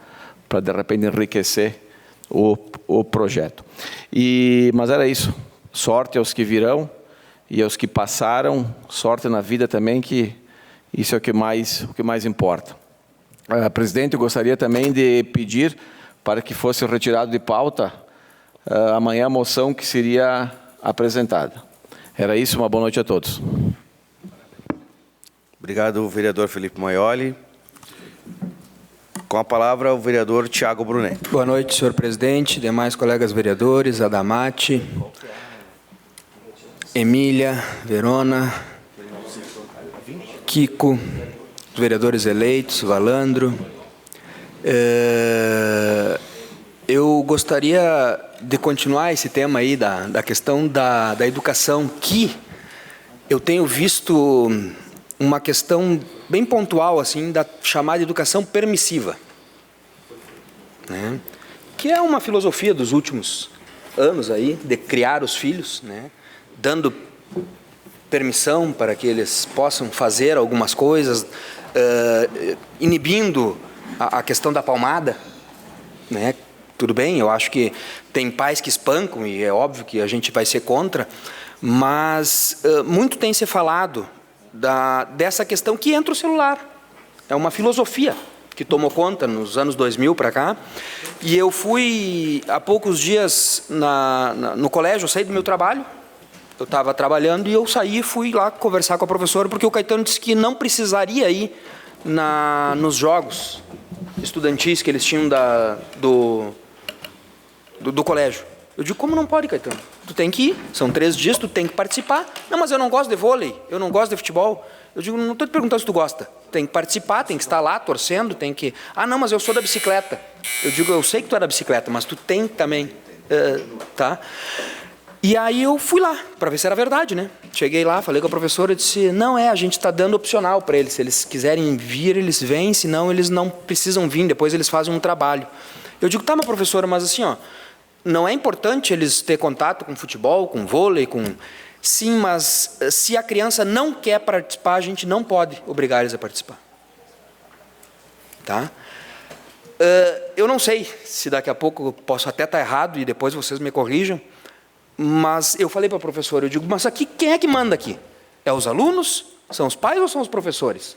de repente enriquecer o projeto. Mas era isso, sorte aos que virão e aos que passaram, sorte na vida também, Isso é o que mais importa. Presidente, eu gostaria também de pedir para que fosse retirado de pauta amanhã a moção que seria apresentada. Era isso, uma boa noite a todos. Obrigado, vereador Felipe Maioli. Com a palavra, o vereador Tiago Brunetti. Boa noite, senhor presidente, demais colegas vereadores, Adamati, Emília, Verona, Kiko, os vereadores eleitos, Valandro. Eu gostaria de continuar esse tema aí da questão da educação, que eu tenho visto uma questão bem pontual, assim, da chamada educação permissiva, né? Que é uma filosofia dos últimos anos aí, de criar os filhos, né? Dando permissão para que eles possam fazer algumas coisas, inibindo a questão da palmada, né? Tudo bem, eu acho que tem pais que espancam, e é óbvio que a gente vai ser contra, mas muito tem se falado dessa questão que entra o celular. É uma filosofia que tomou conta nos anos 2000 para cá. E eu fui, há poucos dias, no colégio, eu saí do meu trabalho, eu estava trabalhando, e eu saí e fui lá conversar com a professora, porque o Caetano disse que não precisaria ir nos jogos estudantis que eles tinham do colégio. Eu digo, como não pode, Caetano? Tu tem que ir, são 3 dias, tu tem que participar. Não, mas eu não gosto de vôlei, eu não gosto de futebol. Eu digo, não estou te perguntando se tu gosta. Tem que participar, tem que estar lá torcendo, tem que... Ah, não, mas eu sou da bicicleta. Eu digo, eu sei que tu é da bicicleta, mas tu tem também. Tá? E aí eu fui lá, para ver se era verdade, né? Cheguei lá, falei com a professora e disse, não, a gente está dando opcional para eles. Se eles quiserem vir, eles vêm, senão eles não precisam vir, depois eles fazem um trabalho. Eu digo, tá, mas professora, mas assim, ó, não é importante eles ter contato com futebol, com vôlei, com... Sim, mas se a criança não quer participar, a gente não pode obrigar eles a participar. Tá? Eu não sei se daqui a pouco eu posso até estar errado e depois vocês me corrijam, mas eu falei para a professora, eu digo, mas aqui quem é que manda aqui? É os alunos? São os pais ou são os professores?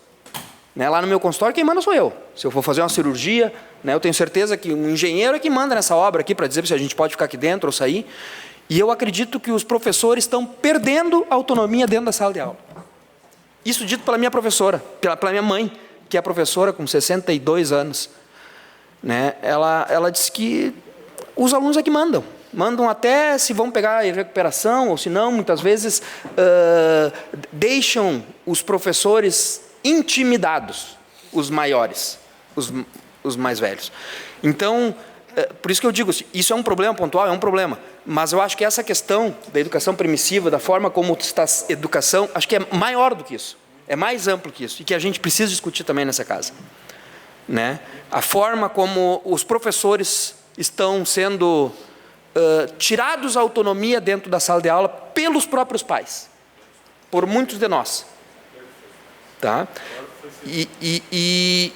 Né? Lá no meu consultório, quem manda sou eu. Se eu for fazer uma cirurgia, né, eu tenho certeza que um engenheiro é que manda nessa obra aqui para dizer se a gente pode ficar aqui dentro ou sair. E eu acredito que os professores estão perdendo a autonomia dentro da sala de aula. Isso dito pela minha professora, pela minha mãe, que é professora com 62 anos. Né? Ela disse que os alunos é que mandam. Mandam até se vão pegar em recuperação, ou se não, muitas vezes deixam os professores intimidados, os maiores, os mais velhos. Então, por isso que eu digo, isso é um problema pontual, é um problema, mas eu acho que essa questão da educação permissiva, da forma como está a educação, acho que é maior do que isso, é mais amplo que isso, e que a gente precisa discutir também nessa casa. Né? A forma como os professores estão sendo tirados a autonomia dentro da sala de aula pelos próprios pais, por muitos de nós. Tá? E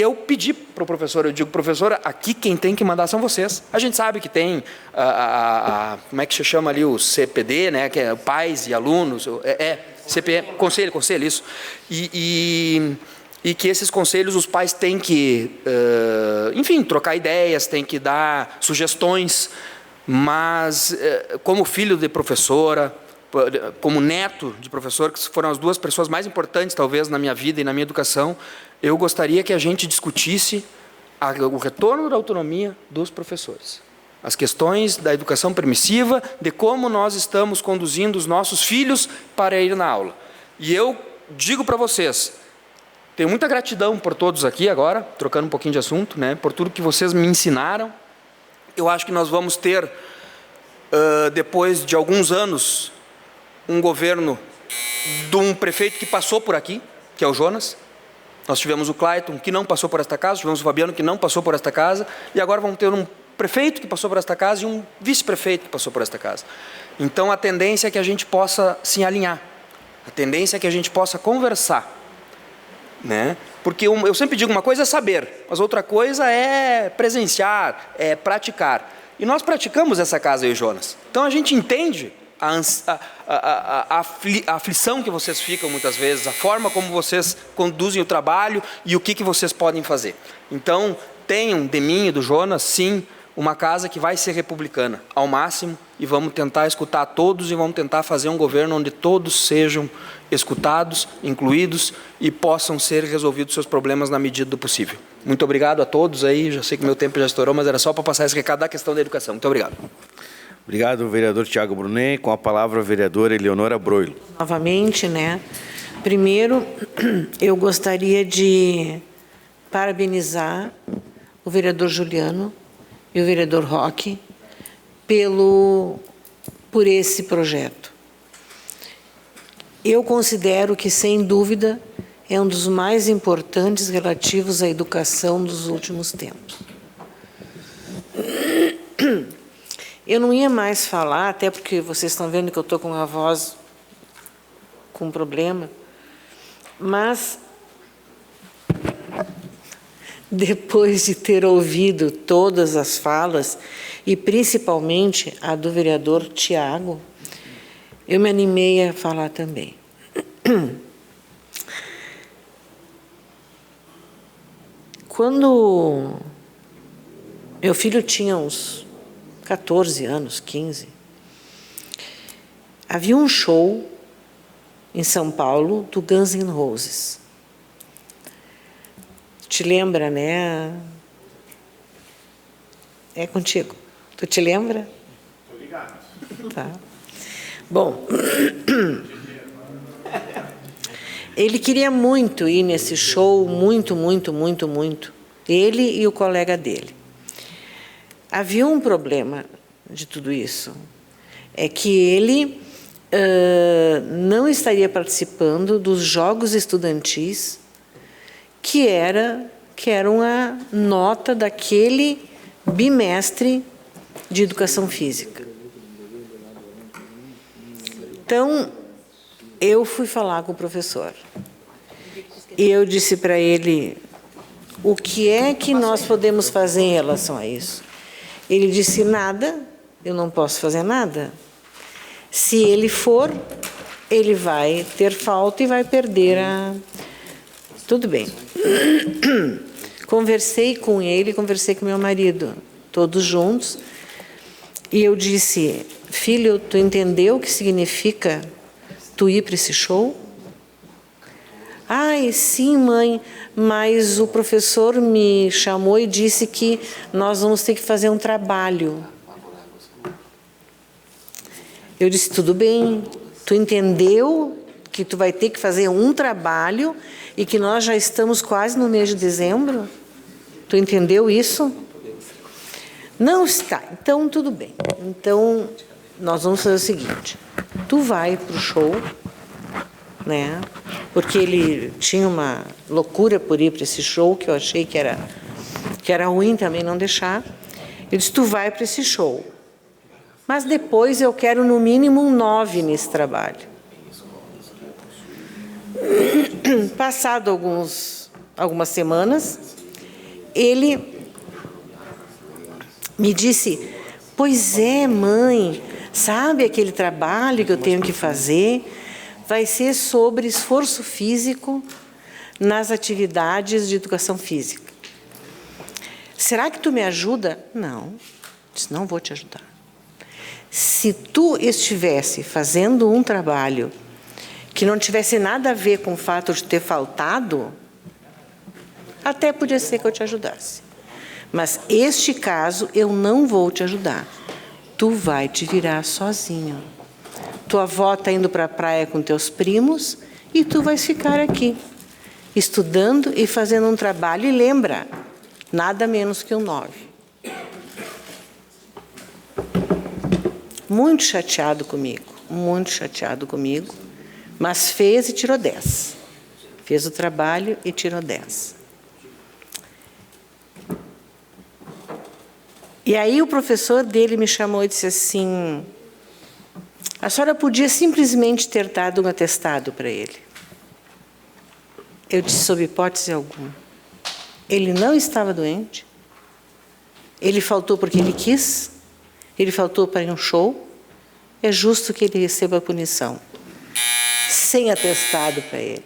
eu pedi para o professor, eu digo, professora, aqui quem tem que mandar são vocês. A gente sabe que tem, como é que se chama ali, o CPD, né, que é pais e alunos, CPE, conselho, isso. E que esses conselhos, os pais têm que, enfim, trocar ideias, têm que dar sugestões, mas como filho de professora, como neto de professor, que foram as 2 pessoas mais importantes, talvez, na minha vida e na minha educação, eu gostaria que a gente discutisse o retorno da autonomia dos professores. As questões da educação permissiva, de como nós estamos conduzindo os nossos filhos para ir na aula. E eu digo para vocês, tenho muita gratidão por todos aqui agora, trocando um pouquinho de assunto, né, por tudo que vocês me ensinaram. Eu acho que nós vamos ter, depois de alguns anos, um governo de um prefeito que passou por aqui, que é o Jonas. Nós tivemos o Clayton, que não passou por esta casa, tivemos o Fabiano, que não passou por esta casa, e agora vamos ter um prefeito que passou por esta casa e um vice-prefeito que passou por esta casa. Então, a tendência é que a gente possa se alinhar, a tendência é que a gente possa conversar, né? Porque eu sempre digo, uma coisa é saber, mas outra coisa é presenciar, é praticar. E nós praticamos essa casa, eu e o Jonas. Então, a gente entende a aflição que vocês ficam muitas vezes, a forma como vocês conduzem o trabalho e o que vocês podem fazer. Então, tenham de mim e do Jonas, sim, uma casa que vai ser republicana, ao máximo, e vamos tentar escutar todos e vamos tentar fazer um governo onde todos sejam escutados, incluídos e possam ser resolvidos seus problemas na medida do possível. Muito obrigado a todos aí, já sei que meu tempo já estourou, mas era só para passar esse recado da questão da educação. Muito obrigado. Obrigado, vereador Tiago Brunet. Com a palavra, a vereadora Eleonora Broilo. Novamente, né? Primeiro, eu gostaria de parabenizar o vereador Juliano e o vereador Roque por esse projeto. Eu considero que, sem dúvida, é um dos mais importantes relativos à educação dos últimos tempos. Eu não ia mais falar, até porque vocês estão vendo que eu estou com a voz com problema, mas depois de ter ouvido todas as falas, e principalmente a do vereador Tiago, eu me animei a falar também. Quando meu filho tinha uns 14 anos, 15, havia um show em São Paulo do Guns N' Roses. Te lembra, né? É contigo. Tu te lembra? Tô ligado. Tá. Bom, ele queria muito ir nesse show, muito. Ele e o colega dele. Havia um problema de tudo isso. É que ele não estaria participando dos jogos estudantis que eram a nota daquele bimestre de educação física. Então, eu fui falar com o professor. E eu disse para ele, o que é que nós podemos fazer em relação a isso? Ele disse, nada, eu não posso fazer nada. Se ele for, ele vai ter falta e vai perder a... Tudo bem. Conversei com ele, conversei com meu marido, todos juntos, e eu disse, filho, tu entendeu o que significa tu ir para esse show? Ai, sim, mãe, mas o professor me chamou e disse que nós vamos ter que fazer um trabalho. Eu disse, tudo bem, tu entendeu que tu vai ter que fazer um trabalho e que nós já estamos quase no mês de dezembro? Tu entendeu isso? Não está. Então, tudo bem. Então, nós vamos fazer o seguinte. Tu vai para o show, né? Porque ele tinha uma loucura por ir para esse show, que eu achei que era ruim também não deixar. Eu disse, tu vai para esse show. Mas depois eu quero no mínimo um 9 nesse trabalho. Passado algumas semanas, ele me disse, pois é, mãe, sabe aquele trabalho que eu tenho que fazer? Vai ser sobre esforço físico nas atividades de educação física. Será que tu me ajuda? Não, disse, não vou te ajudar. Se tu estivesse fazendo um trabalho que não tivesse nada a ver com o fato de ter faltado, até podia ser que eu te ajudasse. Mas este caso eu não vou te ajudar. Tu vai te virar sozinho. Tua avó está indo para a praia com teus primos e tu vais ficar aqui, estudando e fazendo um trabalho. E lembra, nada menos que um 9. Muito chateado comigo, mas fez e tirou 10. Fez o trabalho e tirou 10. E aí o professor dele me chamou e disse assim, a senhora podia simplesmente ter dado um atestado para ele. Eu disse, sob hipótese alguma. Ele não estava doente, ele faltou porque ele quis, ele faltou para ir a um show, é justo que ele receba a punição, sem atestado para ele.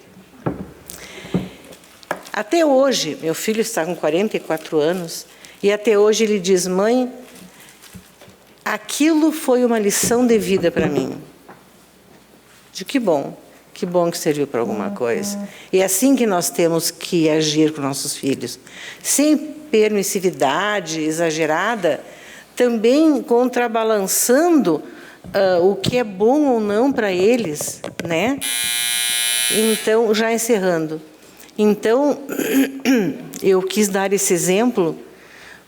Até hoje, meu filho está com 44 anos, e até hoje ele diz: mãe, aquilo foi uma lição de vida para mim. De que bom que serviu para alguma coisa. E é assim que nós temos que agir com nossos filhos, sem permissividade exagerada, também contrabalançando o que é bom ou não para eles, né? Então, já encerrando. Então, eu quis dar esse exemplo,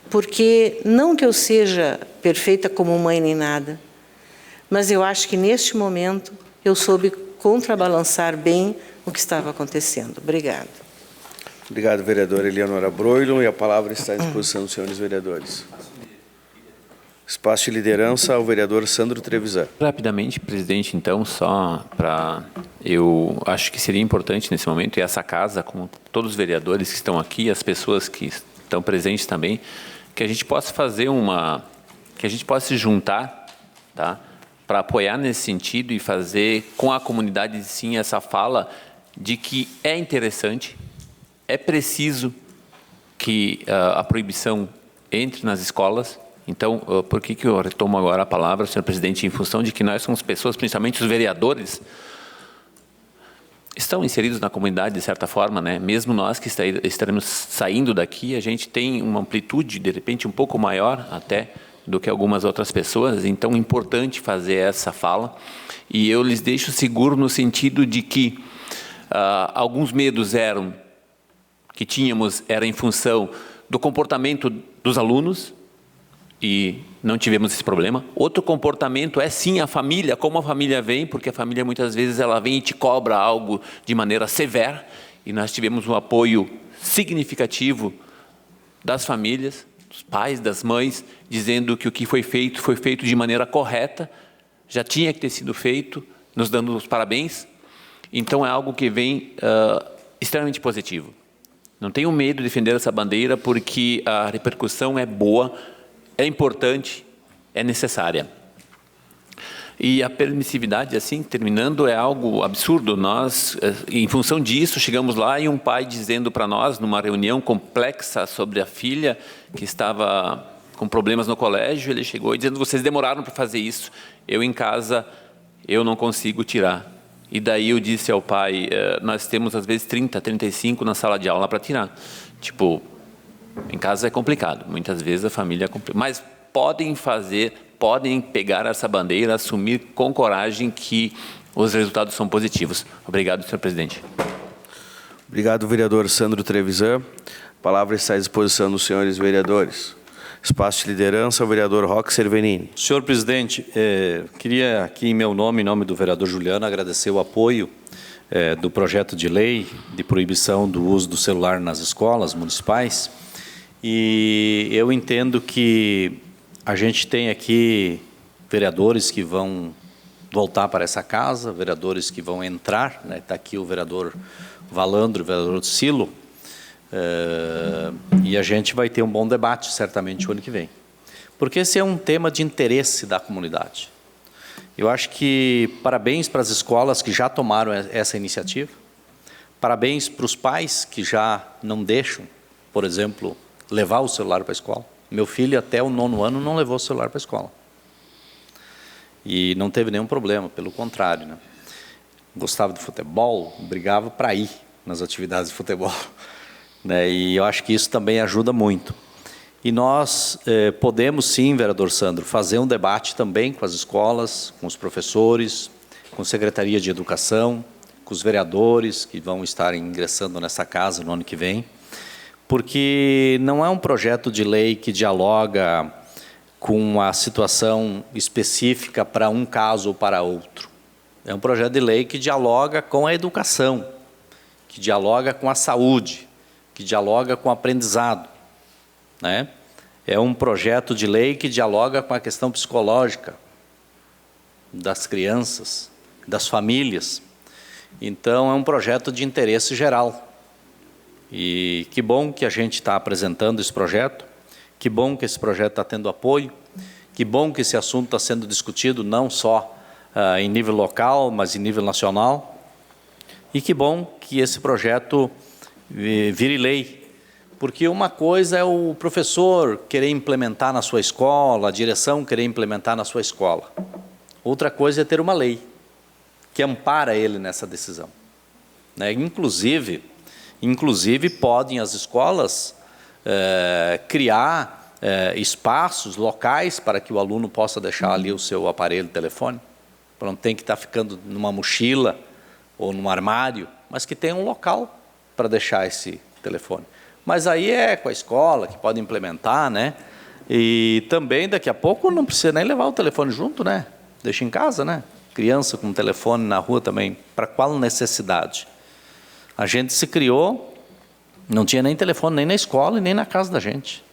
porque não que eu seja perfeita como mãe nem nada, mas eu acho que neste momento eu soube contrabalançar bem o que estava acontecendo. Obrigada. Obrigado, vereadora Eleonora Broilon. E a palavra está à disposição dos senhores vereadores. Espaço de liderança ao vereador Sandro Trevisan. Rapidamente, presidente, então, só para... Eu acho que seria importante nesse momento, e essa casa, com todos os vereadores que estão aqui, as pessoas que estão presentes também, que a gente possa fazer que a gente possa se juntar, tá? Para apoiar nesse sentido e fazer com a comunidade, sim, essa fala de que é interessante, é preciso que a proibição entre nas escolas. Então, por que eu retomo agora a palavra, senhor presidente, em função de que nós somos pessoas, principalmente os vereadores, estão inseridos na comunidade de certa forma, né? Mesmo nós que estaremos saindo daqui, a gente tem uma amplitude, de repente, um pouco maior até do que algumas outras pessoas, então é importante fazer essa fala. E eu lhes deixo seguro no sentido de que alguns medos que tínhamos era em função do comportamento dos alunos, e não tivemos esse problema. Outro comportamento é sim a família, como a família vem, porque a família muitas vezes ela vem e te cobra algo de maneira severa, e nós tivemos um apoio significativo das famílias, dos pais, das mães, dizendo que o que foi feito de maneira correta, já tinha que ter sido feito, nos dando os parabéns. Então é algo que vem extremamente positivo. Não tenho medo de defender essa bandeira, porque a repercussão é boa, é importante, é necessária. E a permissividade, assim, terminando, é algo absurdo. Nós, em função disso, chegamos lá e um pai dizendo para nós, numa reunião complexa sobre a filha, que estava com problemas no colégio, ele chegou e dizendo: vocês demoraram para fazer isso, eu em casa, eu não consigo tirar. E daí eu disse ao pai: nós temos às vezes 30, 35 na sala de aula para tirar. Tipo, em casa é complicado, muitas vezes a família é complicada, mas podem pegar essa bandeira, assumir com coragem que os resultados são positivos. Obrigado, senhor presidente. Obrigado, vereador Sandro Trevisan. A palavra está à disposição dos senhores vereadores. Espaço de liderança, o vereador Roque Cervenini. Senhor presidente, queria aqui em meu nome, em nome do vereador Juliano, agradecer o apoio do projeto de lei de proibição do uso do celular nas escolas municipais. E eu entendo que a gente tem aqui vereadores que vão voltar para essa casa, vereadores que vão entrar, né? Está aqui o vereador Valandro, o vereador Silo, e a gente vai ter um bom debate, certamente, o ano que vem. Porque esse é um tema de interesse da comunidade. Eu acho que parabéns para as escolas que já tomaram essa iniciativa, parabéns para os pais que já não deixam, por exemplo, levar o celular para a escola. Meu filho, até o 9º ano, não levou o celular para a escola. E não teve nenhum problema, pelo contrário, né? Gostava de futebol, brigava para ir nas atividades de futebol, né? E eu acho que isso também ajuda muito. E nós podemos sim, vereador Sandro, fazer um debate também com as escolas, com os professores, com a Secretaria de Educação, com os vereadores que vão estar ingressando nessa casa no ano que vem, porque não é um projeto de lei que dialoga com a situação específica para um caso ou para outro. É um projeto de lei que dialoga com a educação, que dialoga com a saúde, que dialoga com o aprendizado, né? É um projeto de lei que dialoga com a questão psicológica das crianças, das famílias. Então, é um projeto de interesse geral. E que bom que a gente está apresentando esse projeto, que bom que esse projeto está tendo apoio, que bom que esse assunto está sendo discutido não só em nível local, mas em nível nacional. E que bom que esse projeto vire lei, porque uma coisa é o professor querer implementar na sua escola, a direção querer implementar na sua escola. Outra coisa é ter uma lei que ampara ele nessa decisão. Né? Inclusive, podem as escolas criar espaços, locais, para que o aluno possa deixar ali o seu aparelho de telefone, para não ter que estar ficando numa mochila ou num armário, mas que tenha um local para deixar esse telefone. Mas aí é com a escola que pode implementar, né? E também, daqui a pouco, não precisa nem levar o telefone junto, né? Deixa em casa, né? Criança com telefone na rua também, para qual necessidade? A gente se criou, não tinha nem telefone nem na escola e nem na casa da gente.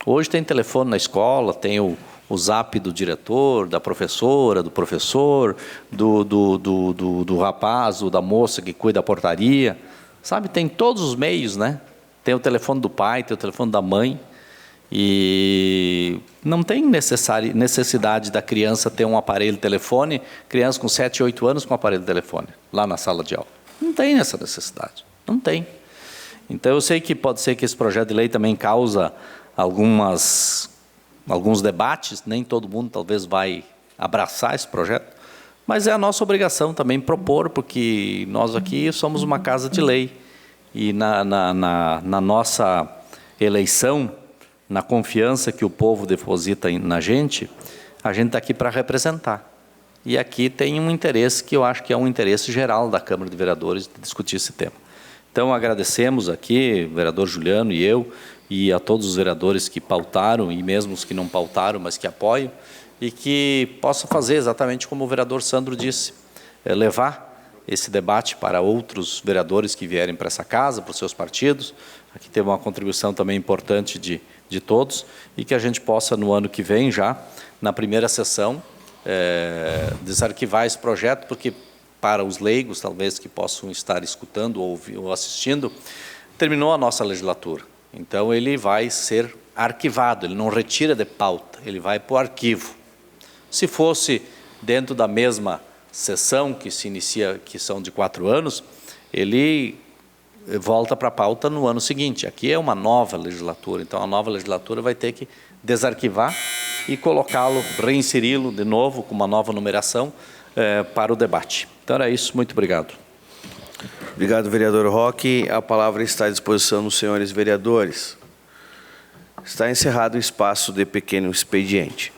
Hoje tem telefone na escola, tem o zap do diretor, da professora, do professor, do rapaz ou da moça que cuida da portaria. Sabe, tem todos os meios, né? Tem o telefone do pai, tem o telefone da mãe. E não tem necessidade da criança ter um aparelho de telefone, criança com 7, 8 anos com aparelho de telefone, lá na sala de aula. Não tem essa necessidade, não tem. Então eu sei que pode ser que esse projeto de lei também causa alguns debates, nem todo mundo talvez vai abraçar esse projeto, mas é a nossa obrigação também propor, porque nós aqui somos uma casa de lei, e na nossa eleição, na confiança que o povo deposita na gente, a gente está aqui para representar. E aqui tem um interesse que eu acho que é um interesse geral da Câmara de Vereadores de discutir esse tema. Então, agradecemos aqui, o vereador Juliano e eu, e a todos os vereadores que pautaram, e mesmo os que não pautaram, mas que apoiam, e que possa fazer exatamente como o vereador Sandro disse, levar esse debate para outros vereadores que vierem para essa casa, para os seus partidos. Aqui teve uma contribuição também importante de todos, e que a gente possa, no ano que vem, já, na primeira sessão, desarquivar esse projeto, porque para os leigos, talvez, que possam estar escutando ou assistindo, terminou a nossa legislatura. Então, ele vai ser arquivado, ele não retira de pauta, ele vai para o arquivo. Se fosse dentro da mesma sessão que se inicia, que são de 4 anos, ele volta para a pauta no ano seguinte. Aqui é uma nova legislatura, então a nova legislatura vai ter que desarquivar e colocá-lo, reinseri-lo de novo com uma nova numeração para o debate. Então era isso, muito obrigado. Obrigado, vereador Roque. A palavra está à disposição dos senhores vereadores. Está encerrado o espaço de pequeno expediente.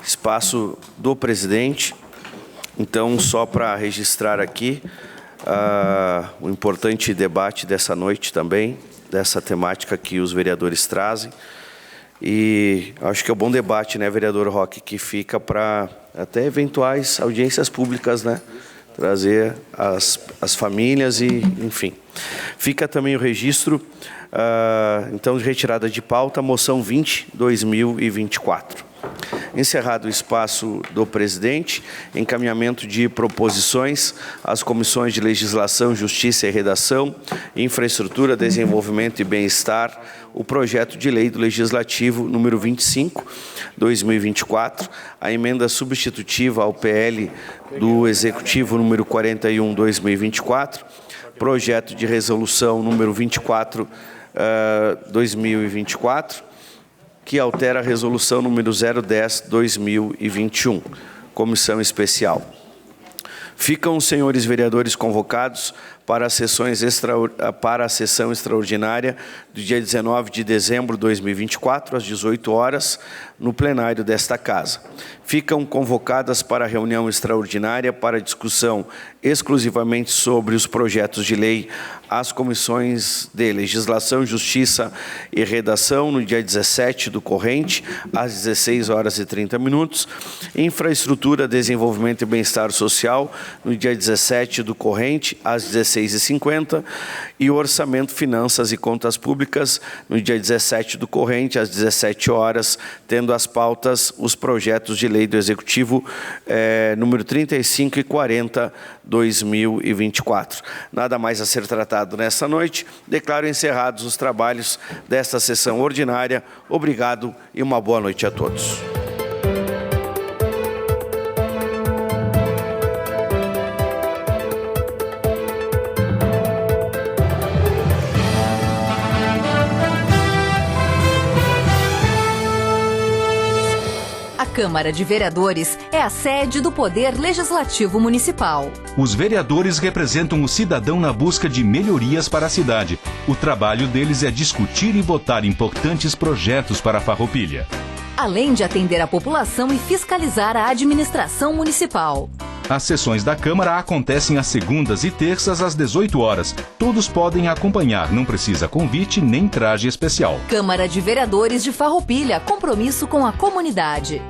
Espaço do presidente. Então, só para registrar aqui o importante debate dessa noite também, dessa temática que os vereadores trazem. E acho que é um bom debate, né, vereador Roque, que fica para até eventuais audiências públicas, né? Trazer as famílias e, enfim. Fica também o registro, então, de retirada de pauta, moção 20/2024. Encerrado o espaço do presidente, encaminhamento de proposições às comissões de Legislação, Justiça e Redação, Infraestrutura, Desenvolvimento e Bem-Estar, o projeto de lei do Legislativo número 25/2024, a emenda substitutiva ao PL do Executivo número 41/2024, projeto de resolução número 24/2024, que altera a resolução número 010/2021, comissão especial. Ficam os senhores vereadores convocados para a sessão extraordinária do dia 19 de dezembro de 2024, às 18 horas, no plenário desta Casa. Ficam convocadas para a reunião extraordinária para discussão exclusivamente sobre os projetos de lei as comissões de Legislação, Justiça e Redação no dia 17 do corrente, às 16h30, Infraestrutura, Desenvolvimento e Bem-Estar Social no dia 17 do corrente, às 16h50, e Orçamento, Finanças e Contas Públicas no dia 17 do corrente, às 17 horas, tendo as pautas os projetos de lei do Executivo número 35 e 40/2024. Nada mais a ser tratado nesta noite. Declaro encerrados os trabalhos desta sessão ordinária. Obrigado e uma boa noite a todos. Câmara de Vereadores é a sede do Poder Legislativo Municipal. Os vereadores representam o cidadão na busca de melhorias para a cidade. O trabalho deles é discutir e votar importantes projetos para a Farroupilha, além de atender a população e fiscalizar a administração municipal. As sessões da Câmara acontecem às segundas e terças às 18 horas. Todos podem acompanhar, não precisa convite nem traje especial. Câmara de Vereadores de Farroupilha, compromisso com a comunidade.